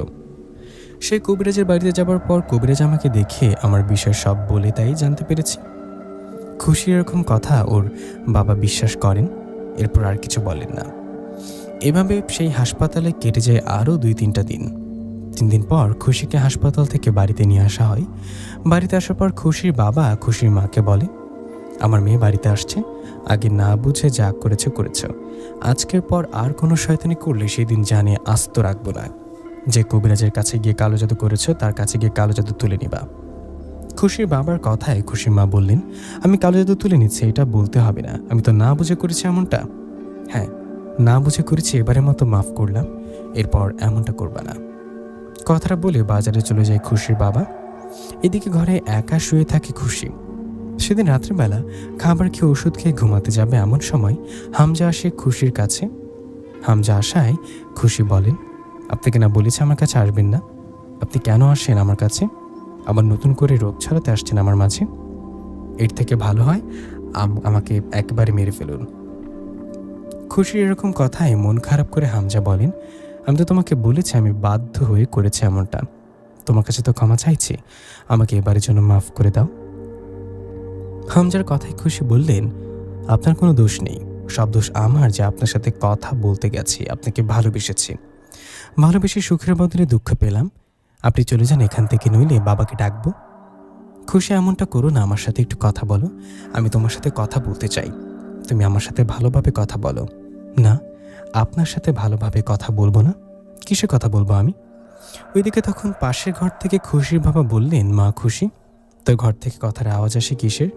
সেই কবিরাজের বাড়িতে যাবার পর কবিরাজ আমাকে দেখে আমার বিষয় সব বলে তাই জানতে পেরেছি। খুশি এরকম কথা ওর বাবা বিশ্বাস করেন, এরপর আর কিছু বলেন না। এভাবে সেই হাসপাতালে কেটে যায় আরও 2-3টা দিন। 3 দিন পর খুশিকে হাসপাতাল থেকে বাড়িতে নিয়ে আসা হয়। বাড়িতে আসার পর খুশির বাবা খুশির মাকে বলে, আমার মেয়ে বাড়িতে আসছে, আগে না বুঝে যা করেছে করেছে, আজকের পর আর কোনো শয়তানি করলে সেদিন জানে আস্ত রাখবো না। যে কবিরাজের কাছে গিয়ে কালো জাদু করেছ তার কাছে গিয়ে কালো জাদু তুলে নিবা। খুশির বাবার কথায় খুশির মা বললেন, আমি কালো জাদু তুলে নিচ্ছি, এটা বলতে হবে না, আমি তো না বুঝে করেছি এমনটা। হ্যাঁ, না বুঝে করেছি, এবারের মতো মাফ করলাম, এরপর এমনটা করবা না। কথাটা বলে বাজারে চলে যায় খুশির বাবা। এদিকে ঘরে একা শুয়ে থাকে খুশি। সেদিন রাত্রিবেলা খাবার খেয়ে ওষুধ খেয়ে ঘুমাতে যাবে এমন সময় হামজা আসে খুশির কাছে। হামজা আসায় খুশি বলেন, আপনাকে না বলেছে আমার কাছে আসবেন না? আপনি কেন আসেন আমার কাছে? আবার নতুন করে রোগ ছড়াতে আসছেন আমার মাঝে? এর থেকে ভালো হয় আমাকে একবারে মেরে ফেলুন। খুশির এরকম কথায় মন খারাপ করে হামজা বলেন, আমি তো তোমাকে বলেছি আমি বাধ্য হয়ে করেছি এমনটা, তোমার কাছে তো ক্ষমা চাইছি, আমাকে এবারের জন্য মাফ করে দাও। হামজার কথায় খুশি বললেন, আপনার কোনো দোষ নেই, সব দোষ আমার যে আপনার সাথে কথা বলতে গেছি, আপনাকে ভালোবেসেছি, ভালোবেসে সুখের বদলে দুঃখ পেলাম। আপনি চলে যান এখান থেকে, নইলে বাবাকে ডাকবো। খুশি এমনটা করো না, আমার সাথে একটু কথা বলো, আমি তোমার সাথে কথা বলতে চাই, তুমি আমার সাথে ভালোভাবে কথা বলো। না, আপনার সাথে ভালোভাবে কথা বলবো না। কিসে কথা বলবো আমি? ওইদিকে তখন পাশের ঘর থেকে খুশির বাবা বললেন, মা খুশি, তোর ঘর থেকে কথার আওয়াজ আসে কিসের?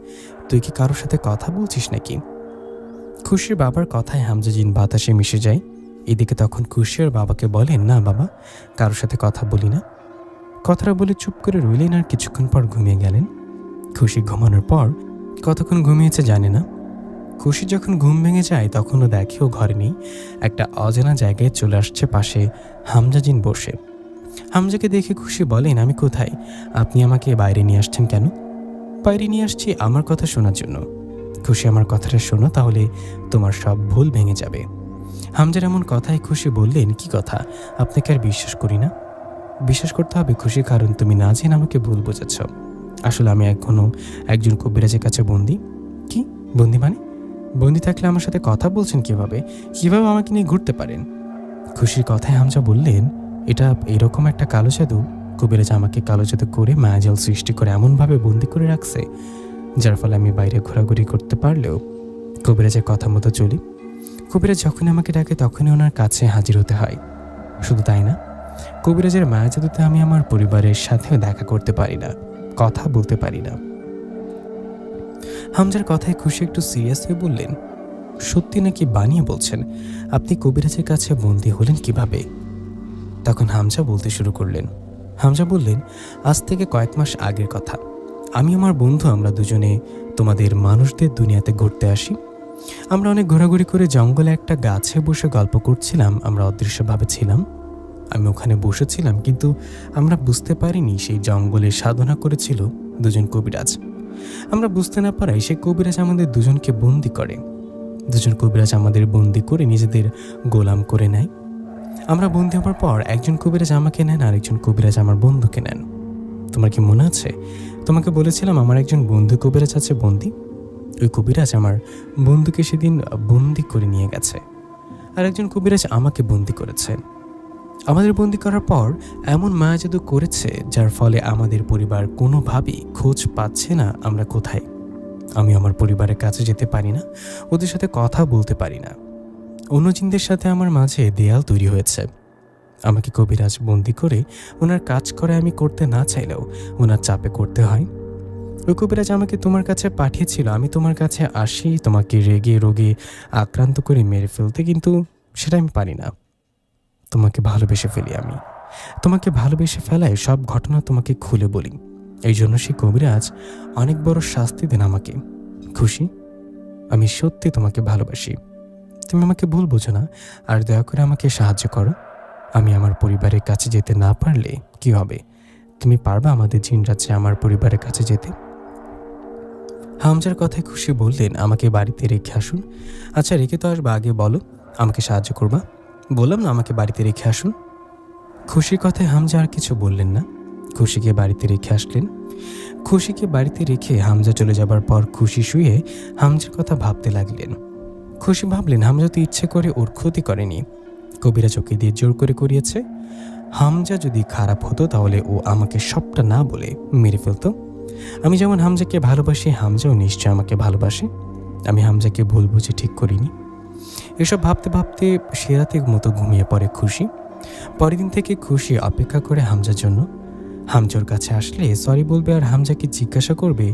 তুই কি কারোর সাথে কথা বলছিস নাকি? খুশির বাবার কথায় হামজা জিন বাতাসে মিশে যায়। এদিকে তখন খুশি ওর বাবাকে বলেন, না বাবা, কারোর সাথে কথা বলি না। কথাটা বলে চুপ করে রইলেন আর কিছুক্ষণ পর ঘুমিয়ে গেলেন। খুশি ঘুমানোর পর কতক্ষণ ঘুমিয়েছে জানে না। খুশি যখন ঘুম ভেঙে যায় তখনও দেখে ও ঘরে নেই, একটা অজানা জায়গায় চলে আসছে পাশে হামজা জিন বসে। হামজাকে দেখে খুশি বলেন, আমি কোথায়? আপনি আমাকে বাইরে নিয়ে আসছেন কেন? বাইরে নিয়ে আসছি আমার কথা শোনার জন্য। খুশি আমার কথাটা শোনো, তাহলে তোমার সব ভুল ভেঙে যাবে। হামজার এমন কথায় খুশি বললেন, কি কথা? আপনাকে আর বিশ্বাস করি না। বিশ্বাস করতে হবে খুশি, কারণ তুমি না জেনে আমাকে ভুল বোঝাচ্ছ। আসলে আমি এখনো একজন কবিরাজের কাছে বন্দি। কি বন্দি মানে? বন্দি থাকলে আমার সাথে কথা বলছেন কিভাবে? কিভাবে আমাকে নিয়ে ঘুরতে পারেন? খুশির কথায় হামজা বললেন, এটা এরকম একটা কালো জাদু, কবিরাজ আমাকে কালো জাদু করে মায়াজাল সৃষ্টি করে এমনভাবে বন্দি করে রাখছে, যার ফলে আমি বাইরে ঘোরাঘুরি করতে পারলেও কবিরাজের কথা মতো চলি। কবিরাজ যখনই আমাকে ডাকে তখনই ওনার কাছে হাজির হতে হয়। শুধু তাই না, কবিরাজের মায়া জাদুতে আমি আমার পরিবারের সাথেও দেখা করতে পারি না, কথা বলতে পারি না। হামজার কথায় খুশি একটু সিরিয়াস হয়ে বললেন, সত্যি নাকি বানিয়ে বলছেন? আপনি কবিরাজের কাছে বন্দী হলেন কিভাবে? তখন হামজা বলতে শুরু করলেন। হামজা বললেন, আজ থেকে কয়েক মাস আগের কথা। আমি আমার বন্ধু আমরা দুজনে তোমাদের মানুষদের দুনিয়াতে ঘুরতে আসি। আমরা অনেক ঘোরাঘুরি করে জঙ্গলে একটা গাছে বসে গল্প করছিলাম। আমরা অদৃশ্যভাবে ছিলাম। আমি ওখানে বসেছিলাম, কিন্তু আমরা বুঝতে পারিনি সেই জঙ্গলে সাধনা করেছিল দুজন কবিরাজ। আমরা বুঝতে না পারায় সেই কবিরাজ আমাদের দুজনকে বন্দি করে। দুজন কবিরাজ আমাদের বন্দি করে নিজেদের গোলাম করে নেয়। আমরা বন্দি হওয়ার পর একজন কবিরাজ আমাকে নেন, আর একজন কবিরাজ আমার বন্ধুকে নেন। তোমার কি মনে আছে তোমাকে বলেছিলাম আমার একজন বন্ধু কবিরাজ আছে বন্দি? ওই কবিরাজ আমার বন্ধুকে সেদিন বন্দি করে নিয়ে গেছে, আর একজন কবিরাজ আমাকে বন্দি করেছে। আমাদের বন্দি করার পর এমন মায়াজাদু করেছে যার ফলে আমাদের পরিবার কোনোভাবেই খোঁজ পাচ্ছে না আমরা কোথায়। আমি আমার পরিবারের কাছে যেতে পারি না, ওদের সাথে কথা বলতে পারি না। অন্য জিনদের সাথে আমার মাঝে দেয়াল তৈরি হয়েছে। আমাকে কবিরাজ বন্দি করে ওনার কাজ করে আমি করতে না চাইলেও ওনার চাপে করতে হয়। ওই কবিরাজ আমাকে তোমার কাছে পাঠিয়েছিল আমি তোমার কাছে আসি তোমাকে রেগে রোগে আক্রান্ত করে মেরে ফেলতে, কিন্তু সেটা আমি পারি না। তোমাকে ভালোবেসে ফেলি আমি। তোমাকে ভালোবেসে ফেলায় সব ঘটনা তোমাকে খুলে বলি। এই জন্য সেই কবিরাজ অনেক বড় শাস্তি দেন আমাকে। খুশি, আমি সত্যি তোমাকে ভালোবাসি। তুমি আমাকে ভুল বোঝো না, আর দয়া করে আমাকে সাহায্য করো। আমি আমার পরিবারের কাছে যেতে না পারলে কি হবে? তুমি পারবা আমাদের জিন রাজ্যে আমার পরিবারের কাছে যেতে? হামজার কথায় খুশি বললেন, আমাকে বাড়িতে রেখে আসুন। আচ্ছা, রেখে তো আসবা, আগে বলো আমাকে সাহায্য করবা। বললাম না আমাকে বাড়িতে রেখে আসুন। খুশির কথায় হামজা আর কিছু বললেন না। খুশিকে বাড়িতে রেখে আসলেন। খুশিকে বাড়িতে রেখে হামজা চলে যাবার পর খুশি শুয়ে হামজার কথা ভাবতে লাগলেন। খুশি ভাবলেন, হামজা তো ইচ্ছে করে ওর ক্ষতি করেনি, কবিরাজ ওকে দিয়ে জোর করে করিয়েছে। হামজা যদি খারাপ হতো তাহলে ও আমাকে সবটা না বলে মেরে ফেলতো। আমি যেমন হামজাকে ভালোবাসি, হামজাও নিশ্চয় আমাকে ভালোবাসে। আমি হামজাকে ভুল বুঝে ঠিক করিনি। এসব ভাবতে ভাবতে সে রাতের মতো ঘুমিয়ে পড়ে খুশি। পরের দিন থেকে খুশি অপেক্ষা করে হামজার জন্য। হামজার কাছে আসলে সরি বলবে আর হামজাকে জিজ্ঞাসা করবে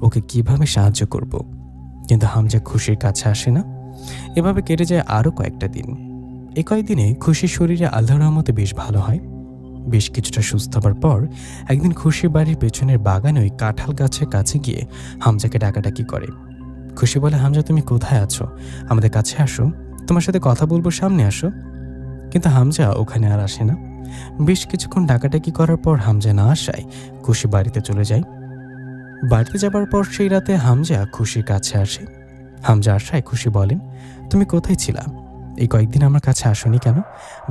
ওকে কিভাবে সাহায্য করব। কিন্তু হামজা খুশির কাছে আসে না। এভাবে কেটে যায় আরও কয়েকটা দিন। এই কয়েকদিনে খুশির শরীরে আল্লাহর রহমতে বেশ ভালো হয়। বেশ কিছুটা সুস্থ হবার পর একদিন খুশির বাড়ির পেছনের বাগানে ওই কাঁঠাল গাছের কাছে গিয়ে হামজাকে ডাকাডাকি করে। খুশি বলে, হামজা তুমি কোথায় আছো? আমাদের কাছে আসো, তোমার সাথে কথা বলবো, সামনে আসো। কিন্তু হামজা ওখানে আর আসে না। বেশ কিছুক্ষণ ডাকাডাকি করার পর হামজা না আসায় খুশি বাড়িতে চলে যায়। বাড়িতে যাবার পর সেই রাতে হামজা খুশির কাছে আসে। হামজা আসায় খুশি বলেন, তুমি কোথায় ছিলা? এই কয়েকদিন আমার কাছে আসনি কেন?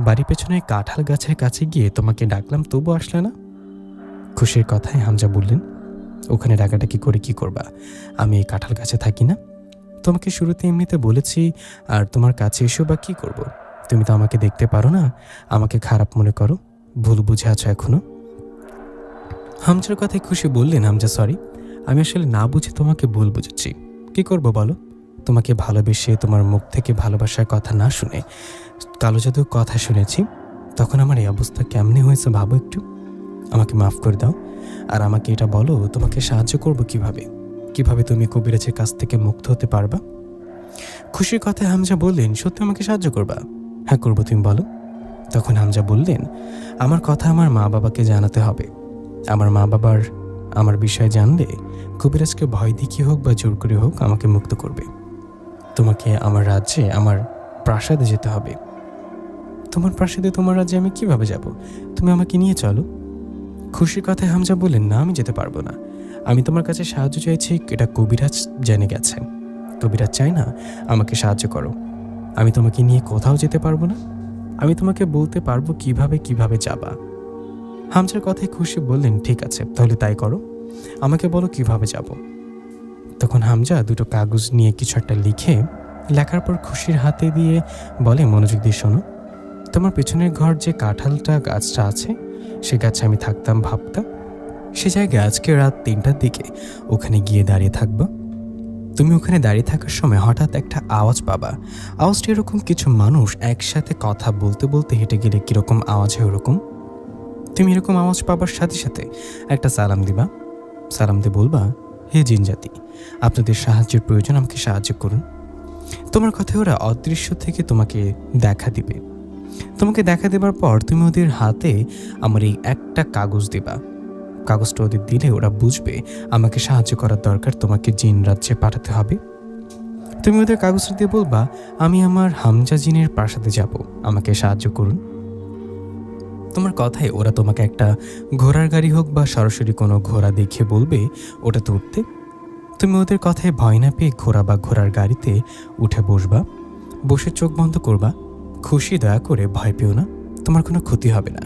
বাড়ির পেছনে কাঁঠাল গাছের কাছে গিয়ে তোমাকে ডাকলাম, তবু আসলে না। খুশির কথায় হামজা বললেন, ওখানে ডাকাডাকি করে কি করবা? আমি এই কাঁঠাল গাছে থাকি না। তোমাকে শুরুতে এমনিতে বলেছি, আর তোমার কাছে এসেও বা কী করব? তুমি তো আমাকে দেখতে পারো না, আমাকে খারাপ মনে করো, ভুল বুঝে আছো এখনো। হামজার কথায় খুশি বললেন, হামজা সরি, আমি আসলে না বুঝে তোমাকে ভুল বুঝেছি। কি করব বলো? তোমাকে ভালোবেসে তোমার মুখ থেকে ভালোবাসার কথা না শুনে কালো জাদুর কথা শুনেছি। তখন আমার এই অবস্থা কেমনে হয়েছে ভাবো একটু। আমাকে মাফ করে দাও, আর আমাকে এটা বলো তোমাকে সাহায্য করব কিভাবে? কিভাবে তুমি কবিরাজের কাছ থেকে মুক্ত হতে পারবা? খুশির কথায় হামজা বললেন, সত্যি আমাকে সাহায্য করবা? হ্যাঁ করবো, তুমি বলো। তখন হামজা বললেন, আমার কথা আমার মা বাবাকে জানাতে হবে। আমার মা বাবার আমার বিষয়ে জানলে কবিরাজকে ভয় দেখিয়ে হোক বা জোর করে হোক আমাকে মুক্ত করবে। তোমাকে আমার রাজ্যে, আমার প্রাসাদে যেতে হবে। তোমার প্রাসাদে, তোমার রাজ্যে আমি কিভাবে যাব? তুমি আমাকে নিয়ে চলো। খুশির কথায় হামজা বললেন, না আমি যেতে পারবো না। আমি তোমার কাছে সাহায্য চাইছি, এটা কবিরাজ জেনে গেছে। কবিরাজ চাই না আমাকে সাহায্য করো। আমি তোমাকে নিয়ে কোথাও যেতে পারবো না। আমি তোমাকে বলতে পারবো কিভাবে কিভাবে যাবা। হামজার কথায় খুশি বললেন, ঠিক আছে তাহলে তাই করো, আমাকে বলো কিভাবে যাব। তখন হামজা দুটো কাগজ নিয়ে কিছু একটা লিখে লেখার পর খুশির হাতে দিয়ে বলে, মনোযোগ দিয়ে শোনো। তোমার পেছনের ঘর যে কাঁঠালটা গাছটা আছে, সে গাছে আমি থাকতাম, ভাবতাম। সে জায়গায় আজকে রাত 3টার দিকে ওখানে গিয়ে দাঁড়িয়ে থাকবা। তুমি ওখানে দাঁড়িয়ে থাকার সময় হঠাৎ একটা আওয়াজ পাবা। আওয়াজটা এরকম, কিছু মানুষ একসাথে কথা বলতে বলতে হেঁটে গেলে কীরকম আওয়াজ হয় ওরকম। তুমি এরকম আওয়াজ পাবার সাথে সাথে একটা সালাম দিবা। সালাম দিয়ে বলবা, হে জিন জাতি, আপনাদের সাহায্যের প্রয়োজন, আমাকে সাহায্য করুন। তোমার কথায় ওরা অদৃশ্য থেকে তোমাকে দেখা দিবে। তোমাকে দেখা দেবার পর তুমি ওদের হাতে আমার এই একটা কাগজ দিবা। কাগজটা ওদের দিলে ওরা বুঝবে আমাকে সাহায্য করার দরকার, তোমাকে জিন রাজ্যে পাঠাতে হবে। তুমি ওদের কাগজটা দিয়ে বলবা আমি আমার হামজা জিনের প্রাসাদে যাব, আমাকে সাহায্য করুন। তোমার কথায় ওরা তোমাকে একটা ঘোড়ার গাড়ি হোক বা সরাসরি কোনো ঘোড়া দেখিয়ে বলবে ওটাতে উঠতে। তুমি ওদের কথায় ভয় না পেয়ে ঘোড়া বা ঘোড়ার গাড়িতে উঠে বসবা, বসে চোখ বন্ধ করবা। খুশি, দয়া করে ভয় পেও না, তোমার কোনো ক্ষতি হবে না।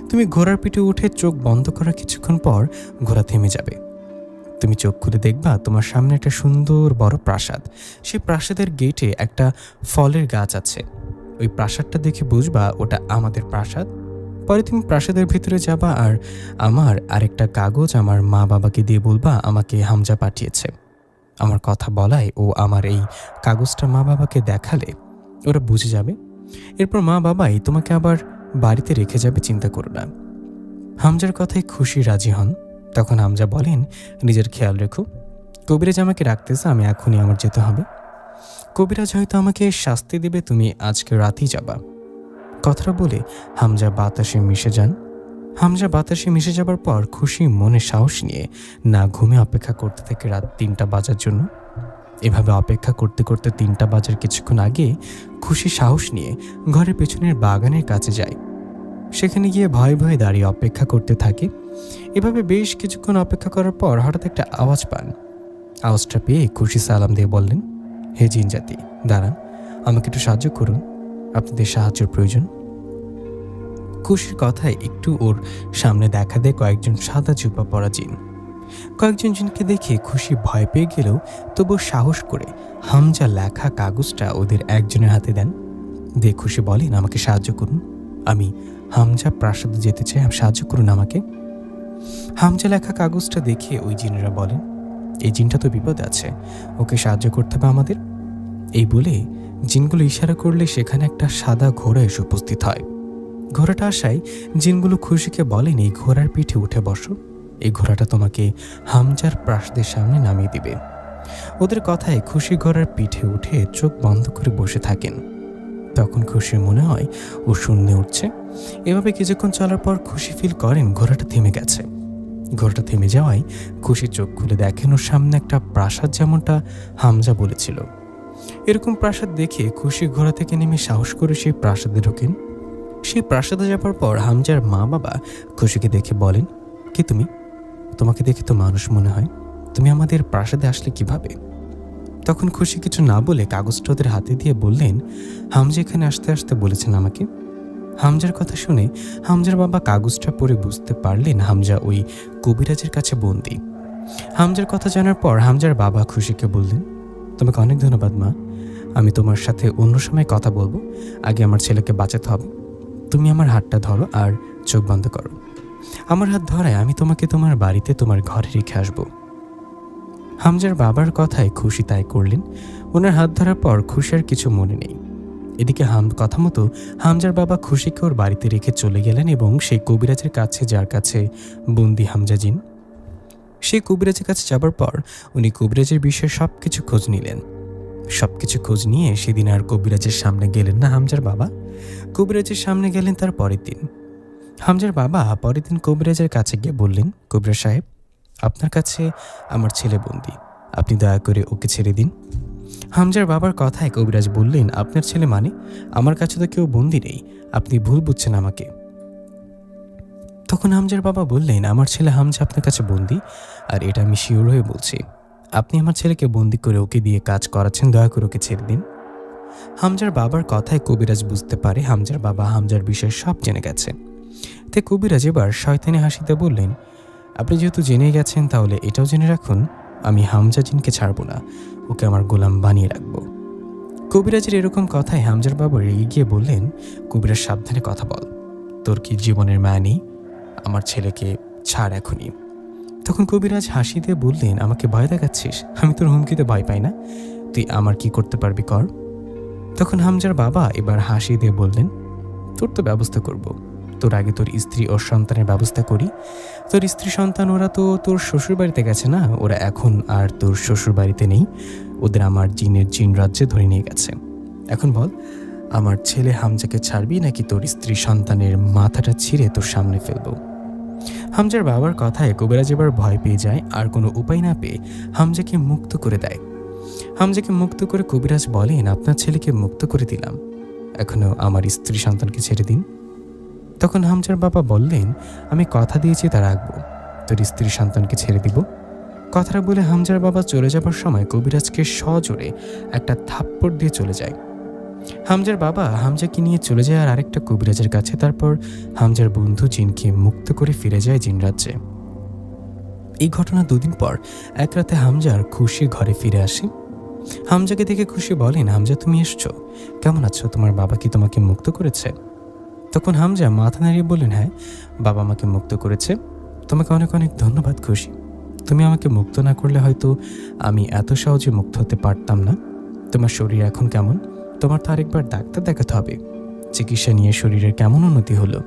তুমি ঘোড়ার পিঠে উঠে চোখ বন্ধ করার কিছুক্ষণ পর ঘোড়া থেমে যাবে। তুমি চোখ খুলে দেখবা তোমার সামনে একটা সুন্দর বড় প্রাসাদ। সেই প্রাসাদের গেটে একটা ফলের গাছ আছে। ওই প্রাসাদটা দেখে বুঝবা ওটা আমাদের প্রাসাদ। পরে তুমি প্রাসাদের ভিতরে যাবা আর আমার আরেকটা কাগজ আমার মা বাবাকে দিয়ে বলবা আমাকে হামজা পাঠিয়েছে। আমার কথা বলায় ও আমার এই কাগজটা মা বাবাকে দেখালে ওরা বুঝে যাবে। এরপর মা বাবাই তোমাকে আবার বাড়িতে রেখে যাবে, চিন্তা করো না। হামজার কথায় খুশি রাজি হন। তখন হামজা বলেন, নিজের খেয়াল রেখো, কবিরাজ আমাকে রাখতেছে, আমি এখনই আমার যেতে হবে। কবিরাজ হয়তো আমাকে শাস্তি দেবে, তুমি আজকে রাতেই যাবা। কথাটা বলে হামজা বাতাসে মিশে যান। হামজা বাতাসে মিশে যাবার পর খুশি মনে সাহস নিয়ে না ঘুমে অপেক্ষা করতে থাকে রাত 3টা বাজার জন্য। এভাবে অপেক্ষা করতে করতে 3টা বাজার কিছুক্ষণ আগে খুশি সাহস নিয়ে ঘরের পেছনের বাগানের কাছে যায়। সেখানে গিয়ে ভয়ে ভয়ে দাঁড়িয়ে অপেক্ষা করতে থাকে। এভাবে বেশ কিছুক্ষণ অপেক্ষা করার পর হঠাৎ একটা আওয়াজ পান। আওয়াজটা পেয়ে খুশি সালাম দিয়ে বললেন, হে জিন জাতি, দাঁড়ান, আমাকে একটু সাহায্য করুন, আপনাদের সাহায্যের প্রয়োজন। খুশির কথায় একটু ওর সামনে দেখা দেয় কয়েকজন সাদা জুপা পরা জিন। কয়েকজন জিনকে দেখে খুশি ভয় পেয়ে গেলেও তবু সাহস করে হামজা লেখা কাগজটা ওদের একজনের হাতে দেন। দিয়ে খুশি বলেন, আমাকে সাহায্য করুন, আমি হামজা প্রাসাদে যেতে চাই, সাহায্য করুন আমাকে। হামজা লেখা কাগজটা দেখে ওই জিনেরা বলেন, এই জিনটা তো বিপদে আছে, ওকে সাহায্য করতে হবে আমাদের। এই বলে জিনগুলো ইশারা করলে সেখানে একটা সাদা ঘোড়া এসে উপস্থিত হয়। ঘোড়াটা আসায় জিনগুলো খুশিকে বলেন, এই ঘোড়ার পিঠে উঠে বসো, এই ঘোড়াটা তোমাকে হামজার প্রাসাদের সামনে নামিয়ে দিবে। ওদের কথায় খুশি ঘোড়ার পিঠে উঠে চোখ বন্ধ করে বসে থাকেন। তখন খুশির মনে হয় ও শূন্যে উঠছে। এভাবে কিছুক্ষণ চলার পর খুশি ফিল করেন ঘোড়াটা থেমে গেছে। ঘোড়াটা থেমে যাওয়ায় খুশি চোখ খুলে দেখেন ওর সামনে একটা প্রাসাদ, যেমনটা হামজা বলেছিল। এরকম প্রাসাদ দেখে খুশি ঘোড়া থেকে নেমে সাহস করে সেই প্রাসাদে ঢোকেন। সেই প্রাসাদে যাবার পর হামজার মা বাবা খুশিকে দেখে বলেন, কে তুমি? তোমাকে দেখে তো মানুষ মনে হয়, তুমি আমাদের প্রাসাদে আসলে কিভাবে? তখন খুশি কিছু না বলে কাগজটা ওদের হাতে দিয়ে বললেন, হামজা এখানে আসতে আসতে বলেছেন আমাকে। হামজার কথা শুনে হামজার বাবা কাগজটা পড়ে বুঝতে পারলেন হামজা ওই কবিরাজের কাছে বন্দী। হামজার কথা জানার পর হামজার বাবা খুশিকে বললেন, তোমাকে অনেক ধন্যবাদ মা, আমি তোমার সাথে অন্য সময় কথা বলবো, আগে আমার ছেলেকে বাঁচাতে হবে। তুমি আমার হাতটা ধরো আর চোখ বন্ধ করো। আমার হাত ধরায় আমি তোমাকে তোমার বাড়িতে তোমার ঘরে রেখে আসবো। হামজার বাবার কথায় খুশি তাই করলেন। ওনার হাত ধরার পর খুশি আর কিছু মনে নেই। এদিকে কথা মতো হামজার বাবা খুশিকে ওর বাড়িতে রেখে চলে গেলেন এবং সেই কবিরাজের কাছে, যার কাছে বন্দি হামজা জিন। সেই কবিরাজের কাছে যাবার পর উনি কবিরাজের বিষয়ে সবকিছু খোঁজ নিলেন। সবকিছু খোঁজ নিয়ে সেদিন আর কবিরাজের সামনে গেলেন না হামজার বাবা। কবিরাজের সামনে গেলেন তার পরের দিন। হামজার বাবা পরের দিন কবিরাজের কাছে গিয়ে বললেন, কবিরাজ সাহেব, আপনার কাছে আমার ছেলে বন্দি, আপনি দয়া করে ওকে ছেড়ে দিন। হামজার বাবার কথায় কবিরাজ বললেন, আপনার ছেলে মানে? আমার কাছে তো কেউ বন্দি নেই, আপনি ভুল বুঝছেন আমাকে। তখন হামজার বাবা বললেন, আমার ছেলে হামজা আপনার কাছে বন্দি, আর এটা আমি শিওর হয়ে বলছি। আপনি আমার ছেলেকে বন্দি করে ওকে দিয়ে কাজ করাচ্ছেন, দয়া করে ওকে ছেড়ে দিন। হামজার বাবার কথায় কবিরাজ বুঝতে পারে হামজার বাবা হামজার বিষয়ে সব জেনে গেছে। তাই কবিরাজ এবার শয়তানি হাসিতে বললেন, আপনি যেহেতু জেনে গেছেন তাহলে এটাও জেনে রাখুন, আমি হামজা জিনকে ছাড়বো না, ওকে আমার গোলাম বানিয়ে রাখবো। কবিরাজের এরকম কথায় হামজার বাবা রেগে গিয়ে বললেন, কবিরাজ সাবধানে কথা বল, তোর কি জীবনের মায়া নেই? আমার ছেলেকে ছাড় এখনই। তখন কবিরাজ হাসি দিয়ে বললেন, আমাকে ভয় দেখাচ্ছিস? আমি তোর হুমকিতে ভয় পাই না, তুই আমার কি করতে পারবি কর। তখন হামজার বাবা এবার হাসি দিয়ে বললেন, তোর তো ব্যবস্থা করব, তোর আগে তোর স্ত্রী ও সন্তানের ব্যবস্থা করি। তোর স্ত্রী সন্তান ওরা তো তোর শ্বশুর বাড়িতে গেছে না, ওরা এখন আর তোর শ্বশুর বাড়িতে নেই, ওদের আমার জিন রাজ্যে ধরে নিয়ে গেছে। এখন বল, আমার ছেলে হামজাকে ছাড়বি নাকি তোর স্ত্রী সন্তানের মাথাটা ছিঁড়ে তোর সামনে ফেলবো? হামজার বাবার কথায় কবিরাজ এবার ভয় পেয়ে যায়, আর কোনো উপায় না পেয়ে হামজাকে মুক্ত করে দেয়। হামজাকে মুক্ত করে কবিরাজ বলেন, আপনার ছেলেকে মুক্ত করে দিলাম, এখনো আমার স্ত্রী সন্তানকে ছেড়ে দিন। তখন হামজার বাবা বললেন, আমি কথা দিয়েছি তা রাখবো, তোর স্ত্রী সন্তানকে ছেড়ে দিব। কথাটা বলে হামজার বাবা চলে যাবার সময় কবিরাজকে সজোরে একটা থাপ্পড় দিয়ে চলে যায়। হামজার বাবা হামজাকে নিয়ে চলে যায় আর আরেকটা কবিরাজের কাছে। তারপর হামজার বন্ধু জিনকে মুক্ত করে ফিরে যায় জিন রাজ্যে। এই ঘটনা 2 দিন পর এক রাতে হামজার খুশি ঘরে ফিরে আসে। হামজাকে দেখে খুশি বলেন, হামজা তুমি এসছো, কেমন আছো, তোমার বাবা কি তোমাকে মুক্ত করেছে? তখন হামজা মাথা নাড়িয়ে বললেন, হ্যাঁ, বাবা আমাকে মুক্ত করেছে। তোমাকে অনেক অনেক ধন্যবাদ খুশি, তুমি আমাকে মুক্ত না করলে হয়তো আমি এত সহজে মুক্ত হতে পারতাম না। তোমার শরীর এখন কেমন? তোমার তো আরেকবার ডাক্তার দেখাতে হবে, চিকিৎসা নিয়ে শরীরের কেমন উন্নতি হলো?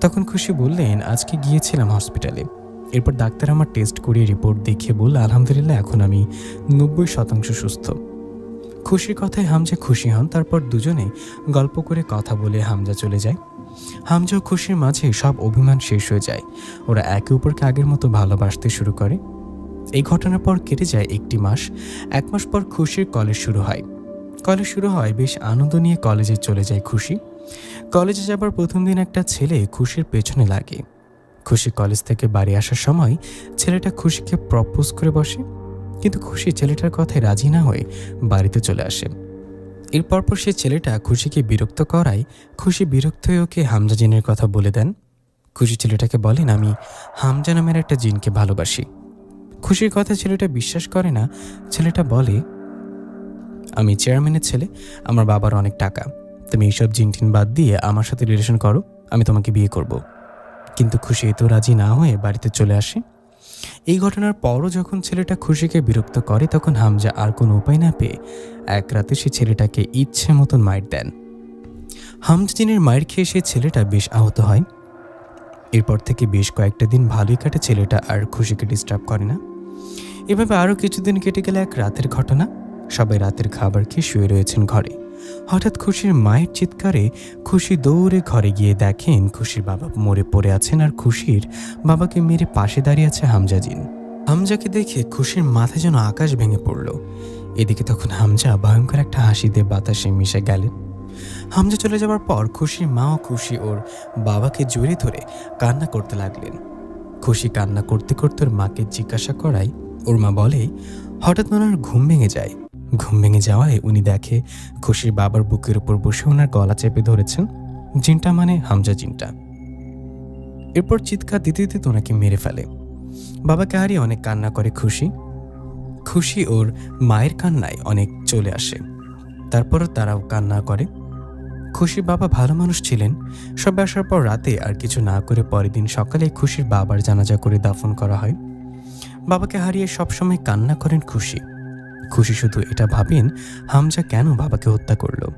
তখন খুশি বললেন, আজকে গিয়েছিলাম হসপিটালে, এরপর ডাক্তার আমার টেস্ট করিয়ে রিপোর্ট দেখিয়ে বলল, আলহামদুলিল্লাহ এখন আমি 90% সুস্থ। খুশির কথায় হামজা খুশি হন। তারপর দুজনে গল্প করে কথা বলে হামজা চলে যায়। হামজা ও খুশির মাঝে সব অভিমান শেষ হয়ে যায়, ওরা একে অপরকে আগের মতো ভালোবাসতে শুরু করে। এই ঘটনার পর কেটে যায় 1 মাস। 1 মাস পর খুশির কলেজ শুরু হয়। বেশ আনন্দ নিয়ে কলেজে চলে যায় খুশি। কলেজে যাবার প্রথম দিন একটা ছেলে খুশির পেছনে লাগে। খুশি কলেজ থেকে বাড়ি আসার সময় ছেলেটা খুশিকে প্রপোজ করে বসে, কিন্তু খুশি ছেলেটার কথায় রাজি না হয়ে বাড়িতে চলে আসে। এরপর সে ছেলেটা খুশিকে বিরক্ত করায় খুশি বিরক্ত হয়ে ওকে হামজা জিনের কথা বলে দেন। খুশি ছেলেটাকে বলেন, আমি হামজা নামের একটা জিনকে ভালোবাসি। খুশির কথা ছেলেটা বিশ্বাস করে না। ছেলেটা বলে, আমি চেয়ারম্যানের ছেলে, আমার বাবার অনেক টাকা, তুমি এইসব জিন টিন বাদ দিয়ে আমার সাথে রিলেশন করো, আমি তোমাকে বিয়ে করব। কিন্তু খুশি তো রাজি না হয়ে বাড়িতে চলে আসে। এই ঘটনার পরও যখন ছেলেটা খুশিকে বিরক্ত করে, তখন হামজা আর কোনো উপায় না পেয়ে এক রাতে সে ছেলেটাকে ইচ্ছে মতন মাইর দেন। হামজা জিনের মাইর খেয়ে সে ছেলেটা বেশ আহত হয়। এরপর থেকে বেশ কয়েকটা দিন ভালোই কাটে, ছেলেটা আর খুশিকে ডিস্টার্ব করে না। এভাবে আরও কিছুদিন কেটে গেলে এক রাতের ঘটনা। সবাই রাতের খাবার খেয়ে শুয়ে রয়েছেন ঘরে। হঠাৎ খুশির মায়ের চিৎকারে খুশি দৌড়ে ঘরে গিয়ে দেখেন খুশির বাবা মরে পড়ে আছেন, আর খুশির বাবাকে মেরে পাশে দাঁড়িয়ে আছে হামজা জিন। হামজাকে দেখে খুশির মাথায় যেন আকাশ ভেঙে পড়ল। এদিকে তখন হামজা ভয়ঙ্কর একটা হাসি দিয়ে বাতাসে মিশে গেলেন। হামজা চলে যাওয়ার পর খুশির মা ও খুশি ওর বাবাকে জড়িয়ে ধরে কান্না করতে লাগলেন। খুশি কান্না করতে করতে ওর মাকে জিজ্ঞাসা করায় ওর মা বলে, হঠাৎ ওনার ঘুম ভেঙে যায়। ঘুম ভেঙে যাওয়ায় উনি দেখে খুশির বাবার বুকের উপর বসে ওনার গলা চেপে ধরেছেন জিনটা, মানে হামজা জিনটা। এরপর চিৎকার দিতে দিতে ওনাকে মেরে ফেলে। বাবাকে হারিয়ে অনেক কান্না করে খুশি। খুশি ওর মায়ের কান্নায় অনেক চলে আসে, তারপরও তারাও কান্না করে। খুশির বাবা ভালো মানুষ ছিলেন। সব আসার পর রাতে আর কিছু না করে পরের দিন সকালে খুশির বাবার জানাজা করে দাফন করা হয়। বাবাকে হারিয়ে সবসময় কান্না করেন খুশি। খুশি শুধু এটা ভাবেন, হামজা কেন বাবাকে হত্যা করলো,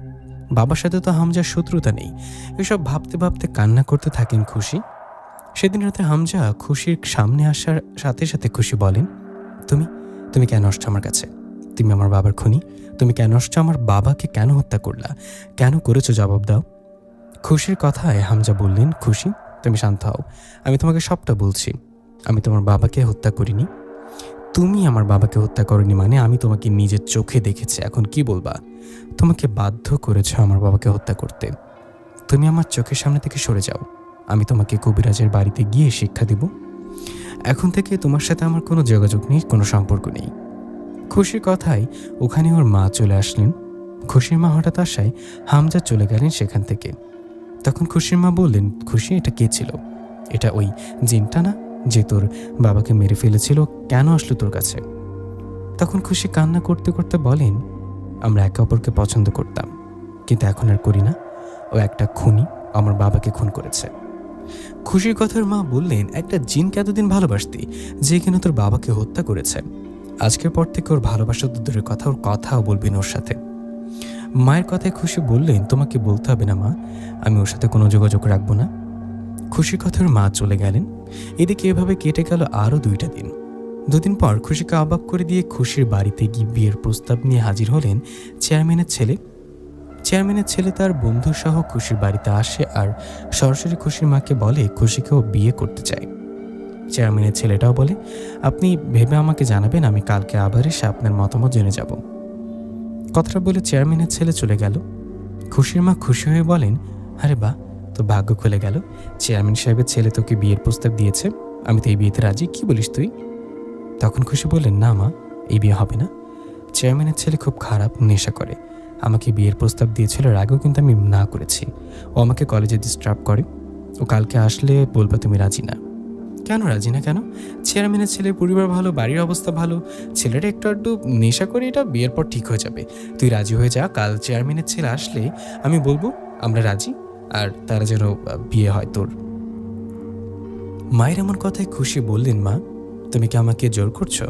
বাবার সাথে তো হামজার শত্রুতা নেই। এসব ভাবতে ভাবতে কান্না করতে থাকেন খুশি। সেদিন রাতে হামজা খুশির সামনে আসার সাথে সাথে খুশি বলেন, তুমি তুমি কেন আসছো আমার কাছে? তুমি আমার বাবার খুনি, তুমি কেন আসছো? আমার বাবাকে কেন হত্যা করলা, কেন করেছো, জবাব দাও। খুশির কথায় হামজা বললেন, খুশি তুমি শান্ত হও, আমি তোমাকে সবটা বলছি। আমি তোমার বাবাকে হত্যা করিনি। তুমি আমার বাবাকে হত্যা করনি মানে আমি তোমাকে নিজের চোখে দেখেছি, এখন কি বলবা? তোমাকে বাধ্য করেছো আমার বাবাকে হত্যা করতে। তুমি আমার চোখের সামনে থেকে সরে যাও, আমি তোমাকে কবিরাজের বাড়িতে গিয়ে শিক্ষা দিব। এখন থেকে তোমার সাথে আমার কোনো যোগাযোগ নেই, কোনো সম্পর্ক নেই। খুশির কথায় ওখানে ওর মা চলে আসলেন। খুশির মা হঠাৎ আসায় হামজা চলে গেলেন সেখান থেকে। তখন খুশির মা বললেন, খুশি এটা কে ছিল? এটা ওই জিনটা না যে তোর বাবাকে মেরে ফেলেছিল, কেন আসলো তোর কাছে? তখন খুশি কান্না করতে করতে বলেন, আমরা একে অপরকে পছন্দ করতাম, কিন্তু এখন আর করি না। ও একটা খুনি, আমার বাবাকে খুন করেছে। খুশির কথার মা বললেন, একটা জিনকে এতদিন ভালোবাসতি যে কিনা তোর বাবাকে হত্যা করেছে। আজকের পর থেকে ওর ভালোবাসা তো দূরের কথা, ওর কথাও বলবি না ওর সাথে। মায়ের কথায় খুশি বললেন, তোমাকে বলতে হবে না মা, আমি ওর সাথে কোনো যোগাযোগ রাখবো না। খুশির কথার মা চলে গেলেন। এদিকে এভাবে কেটে গেল আরও 2টা দিন। 2 দিন পর খুশিকে অবাক করে দিয়ে খুশির বাড়িতে গিয়ে বিয়ের প্রস্তাব নিয়ে হাজির হলেন চেয়ারম্যানের ছেলে। চেয়ারম্যানের ছেলে তার বন্ধু সহ খুশির বাড়িতে আসে আর সরাসরি খুশির মাকে বলে খুশিকেও বিয়ে করতে চায়। চেয়ারম্যানের ছেলেটাও বলে, আপনি ভেবে আমাকে জানাবেন, আমি কালকে আবার এসে আপনার মতামত জেনে যাব। কথাটা বলে চেয়ারম্যানের ছেলে চলে গেল। খুশির মা খুশি হয়ে বলেন, আরে বাহ, তো ভাগ্য খুলে গেল, চেয়ারম্যান সাহেবের ছেলে তোকে বিয়ের প্রস্তাব দিয়েছে, আমি তো এই বিয়েতে রাজি, কি বলিস তুই? তখন খুশি বললেন, না মা, এই বিয়ে হবে না। চেয়ারম্যানের ছেলে খুব খারাপ, নেশা করে, আমাকে বিয়ের প্রস্তাব দিয়েছিল, এর আগেও কিন্তু আমি না করেছি। ও আমাকে কলেজে ডিস্টার্ব করে, ও কালকে আসলে বলবে তুমি রাজি না। কেন রাজি না কেন? চেয়ারম্যানের ছেলের পরিবার ভালো, বাড়ির অবস্থা ভালো, ছেলেটা একটু আধটু নেশা করে, এটা বিয়ের পর ঠিক হয়ে যাবে। তুই রাজি হয়ে যা, কাল চেয়ারম্যানের ছেলে আসলে আমি বলবো আমরা রাজি, আর তারা যেন বিয়ে হয় তোর। মায়ের এমন কথায় খুশি বললেন, মা তুমি কি আমাকে জোর করছো?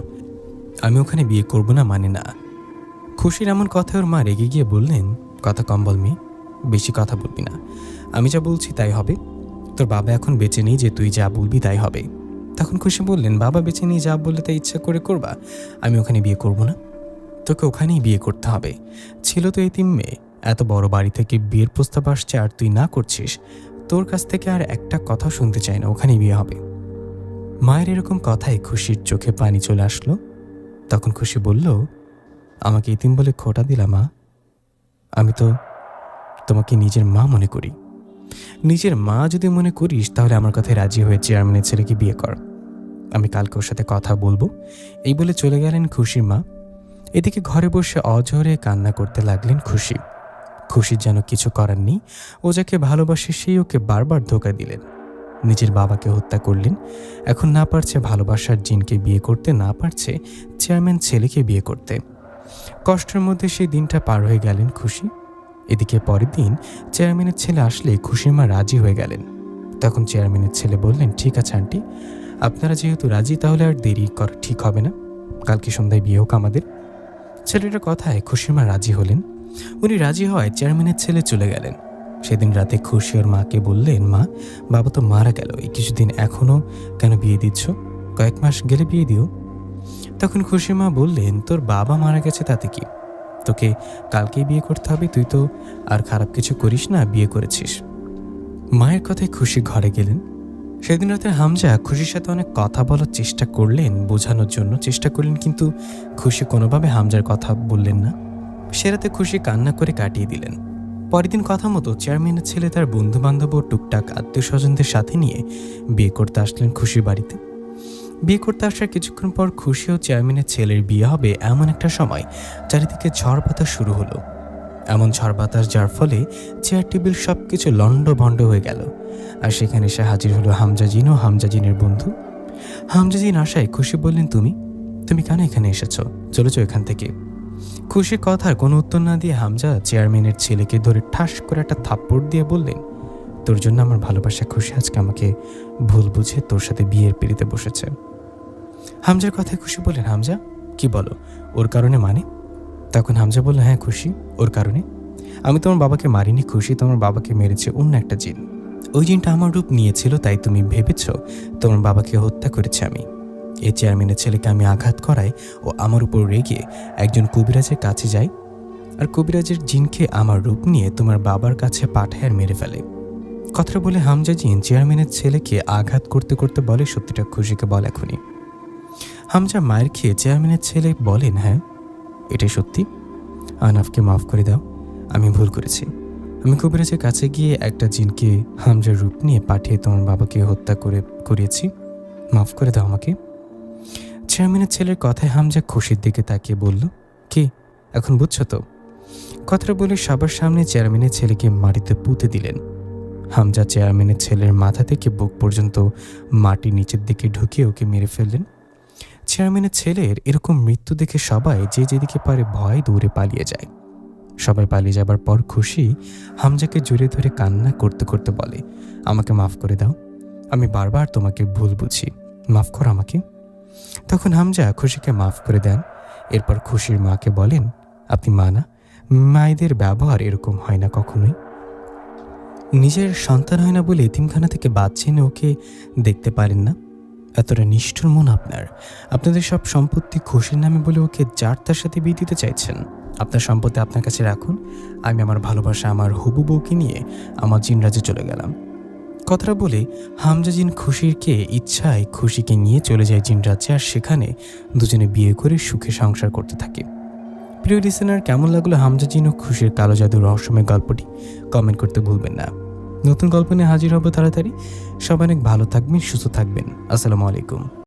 আমি ওখানে বিয়ে করব না মানে না। খুশির এমন কথায় ওর মা রেগে গিয়ে বললেন, কথা কম বল মেয়ে, বেশি কথা বলবি না, আমি যা বলছি তাই হবে। তোর বাবা এখন বেঁচে নেই যে তুই যা বলবি তাই হবে। তখন খুশি বললেন, বাবা বেঁচে নেই, যা বললে তাই ইচ্ছা করে করবা, আমি ওখানে বিয়ে করব না, তোকে ওখানেই বিয়ে করতে হবে। ছিল তো এতিম মেয়ে, এত বড় বাড়ি থেকে বিয়ের প্রস্তাব আসছে আর তুই না করছিস, তোর কাছ থেকে আর একটা কথা শুনতে চাই না, ওখানেই বিয়ে হবে। মায়ের এরকম কথায় খুশির চোখে পানি চলে আসলো। তখন খুশি বলল, আমাকে এতিম বলে খোটা দিলা মা, আমি তো তোমাকে নিজের মা মনে করি। নিজের মা যদি মনে করিস তাহলে আমার কথায় রাজি হয়ে চেয়ারম্যানের ছেলেকে বিয়ে কর, আমি কালকে ওর সাথে কথা বলবো। এই বলে চলে গেলেন খুশির মা। এদিকে ঘরে বসে অঝরে কান্না করতে লাগলেন খুশি। খুশির যেন কিছু করার নেই, ও যাকে ভালোবাসে সেই ওকে বারবার ধোঁকা দিলেন, নিজের বাবাকে হত্যা করলেন। এখন না পারছে ভালোবাসার জিনকে বিয়ে করতে, না পারছে চেয়ারম্যান ছেলেকে বিয়ে করতে। কষ্টের মধ্যে সেই দিনটা পার হয়ে গেলেন খুশি। এদিকে পরের দিন চেয়ারম্যানের ছেলে আসলে খুশির মা রাজি হয়ে গেলেন। তখন চেয়ারম্যানের ছেলে বললেন, ঠিক আছে আন্টি, আপনারা যেহেতু রাজি তাহলে আর দেরি করা ঠিক হবে না, কালকে সন্ধ্যায় বিয়ে হোক আমাদের। ছেলেটার কথায় খুশির মা রাজি হলেন। উনি রাজি হওয়ায় চেয়ারম্যানের ছেলে চলে গেলেন। সেদিন রাতে খুশি ওর মাকে বললেন, মা বাবা তো মারা গেল, এই কিছুদিন এখনো কেন বিয়ে দিচ্ছ, কয়েক মাস গেলে বিয়ে দিও। তখন খুশির মা বললেন, তোর বাবা মারা গেছে তাতে কি, তোকে কালকেই বিয়ে করতে হবে, তুই তো আর খারাপ কিছু করিস না, বিয়ে করেছিস। মায়ের কথায় খুশি ঘরে গেলেন। সেদিন রাতে হামজা খুশির সাথে অনেক কথা বলার চেষ্টা করলেন, বোঝানোর জন্য চেষ্টা করলেন, কিন্তু খুশি কোনোভাবে হামজার কথা বললেন না। সে রাতে খুশি কান্না করে কাটিয়ে দিলেন। পরের দিন কথা মতো চেয়ারম্যানের ছেলে তার বন্ধু বান্ধব ও টুকটাক আত্মীয় স্বজনদের সাথে নিয়ে বিয়ে করতে আসলেন খুশির বাড়িতে। বিয়ে করতে আসার কিছুক্ষণ পর খুশি ও চেয়ারম্যানের ছেলের বিয়ে হবে এমন একটা সময় চারিদিকে ঝড় বাতাস শুরু হলো। এমন ঝড় বাতাস যার ফলে চেয়ার টেবিল সব কিছু লণ্ডভণ্ড হয়ে গেল। আর সেখানে এসে হাজির হলো হামজাজিন ও হামজাজিনের বন্ধু। হামজাজিন আসায় খুশি বললেন, তুমি কেন এখানে এসেছো, চলেছো এখান থেকে। খুশির কথার কোনো উত্তর না দিয়ে হামজা চেয়ারম্যানের ছেলেকে ধরে ঠাস করে একটা থাপ্পড় দিয়ে বললেন, তোর জন্য আমার ভালোবাসা খুশি আজকে আমাকে ভুল বুঝে তোর সাথে বিয়ের পিড়িতে বসেছে। হামজার কথায় খুশি বললেন, হামজা কি বলো, ওর কারণে মানে? তখন হামজা বলল, হ্যাঁ খুশি, ওর কারণে। আমি তোমার বাবাকে মারিনি খুশি, তোমার বাবাকে মেরেছে অন্য একটা জিন। ওই জিনটা আমার রূপ নিয়েছিল, তাই তুমি ভেবেছ তোমার বাবাকে হত্যা করেছে আমি। এই চেয়ারম্যানের ছেলেকে আমি আঘাত করাই ও আমার উপর রেগে একজন কবিরাজের কাছে যায়, আর কবিরাজের জিনকে আমার রূপ নিয়ে তোমার বাবার কাছে পাঠায় আর মেরে ফেলে। কথাটা বলে হামজা জিন চেয়ারম্যানের ছেলেকে আঘাত করতে করতে বলে, সত্যিটা খুশিকে বল এখনই। হামজা মায়ের খেয়ে চেয়ারম্যানের ছেলে বলেন, হ্যাঁ এটাই সত্যি, আনাফকে মাফ করে দাও, আমি ভুল করেছি। আমি কবিরাজের কাছে গিয়ে একটা জিনকে হামজার রূপ নিয়ে পাঠিয়ে তোমার বাবাকে হত্যা করিয়েছি, মাফ করে দাও আমাকে। চেয়ারম্যানের ছেলের কথায় হামজা খুশির দিকে তাকিয়ে বলল, কি এখন বুঝছো তো? কথাটা বলে সবার সামনে চেয়ারম্যানের ছেলেকে মাটিতে পুঁতে দিলেন। হামজা চেয়ারম্যানের ছেলের মাথা থেকে বুক পর্যন্ত মাটি নিচের দিকে ঢুকিয়ে ওকে মেরে ফেললেন। চেয়ারম্যানের ছেলের এরকম মৃত্যু দেখে সবাই যে যেদিকে পারে ভয় দৌড়ে পালিয়ে যায়। সবাই পালিয়ে যাবার পর খুশি হামজাকে জড়িয়ে ধরে কান্না করতে করতে বলে, আমাকে মাফ করে দাও, আমি বারবার তোমাকে ভুল বুঝি, মাফ করো আমাকে। তখন হামজা খুশিকে মাফ করে দেন। এরপর খুশির মাকে বলেন, আপনি মা না, মায়েদের ব্যবহার এরকম হয় না কখনোই। নিজের সন্তান হয় না বলে এতিমখানা থেকে বাচ্চা এনে ওকে দেখতে পারেন না, এতটা নিষ্ঠুর মন আপনার। আপনাদের সব সম্পত্তি খুশির নামে বলে ওকে যার তার সাথে বিয়ে দিতে চাইছেন। আপনার সম্পত্তি আপনার কাছে রাখুন, আমি আমার ভালোবাসা আমার হবু বউকে নিয়ে আমার জিনরাজে চলে গেলাম। কথাটা বলে হামজা জিন খুশিকে ইচ্ছায় খুশিকে নিয়ে চলে যায় জিনরাজ্যে, আর সেখানে দুজনে বিয়ে করে সুখে সংসার করতে থাকে। প্রিয় লিসেনার, কেমন লাগলো হামজা জিন ও খুশির কালো জাদুর রহস্যময় গল্পটি? কমেন্ট করতে ভুলবেন না। নতুন গল্প নিয়ে হাজির হব তাড়াতাড়ি। সবাই অনেক ভালো থাকবেন, সুস্থ থাকবেন। আসসালামু আলাইকুম।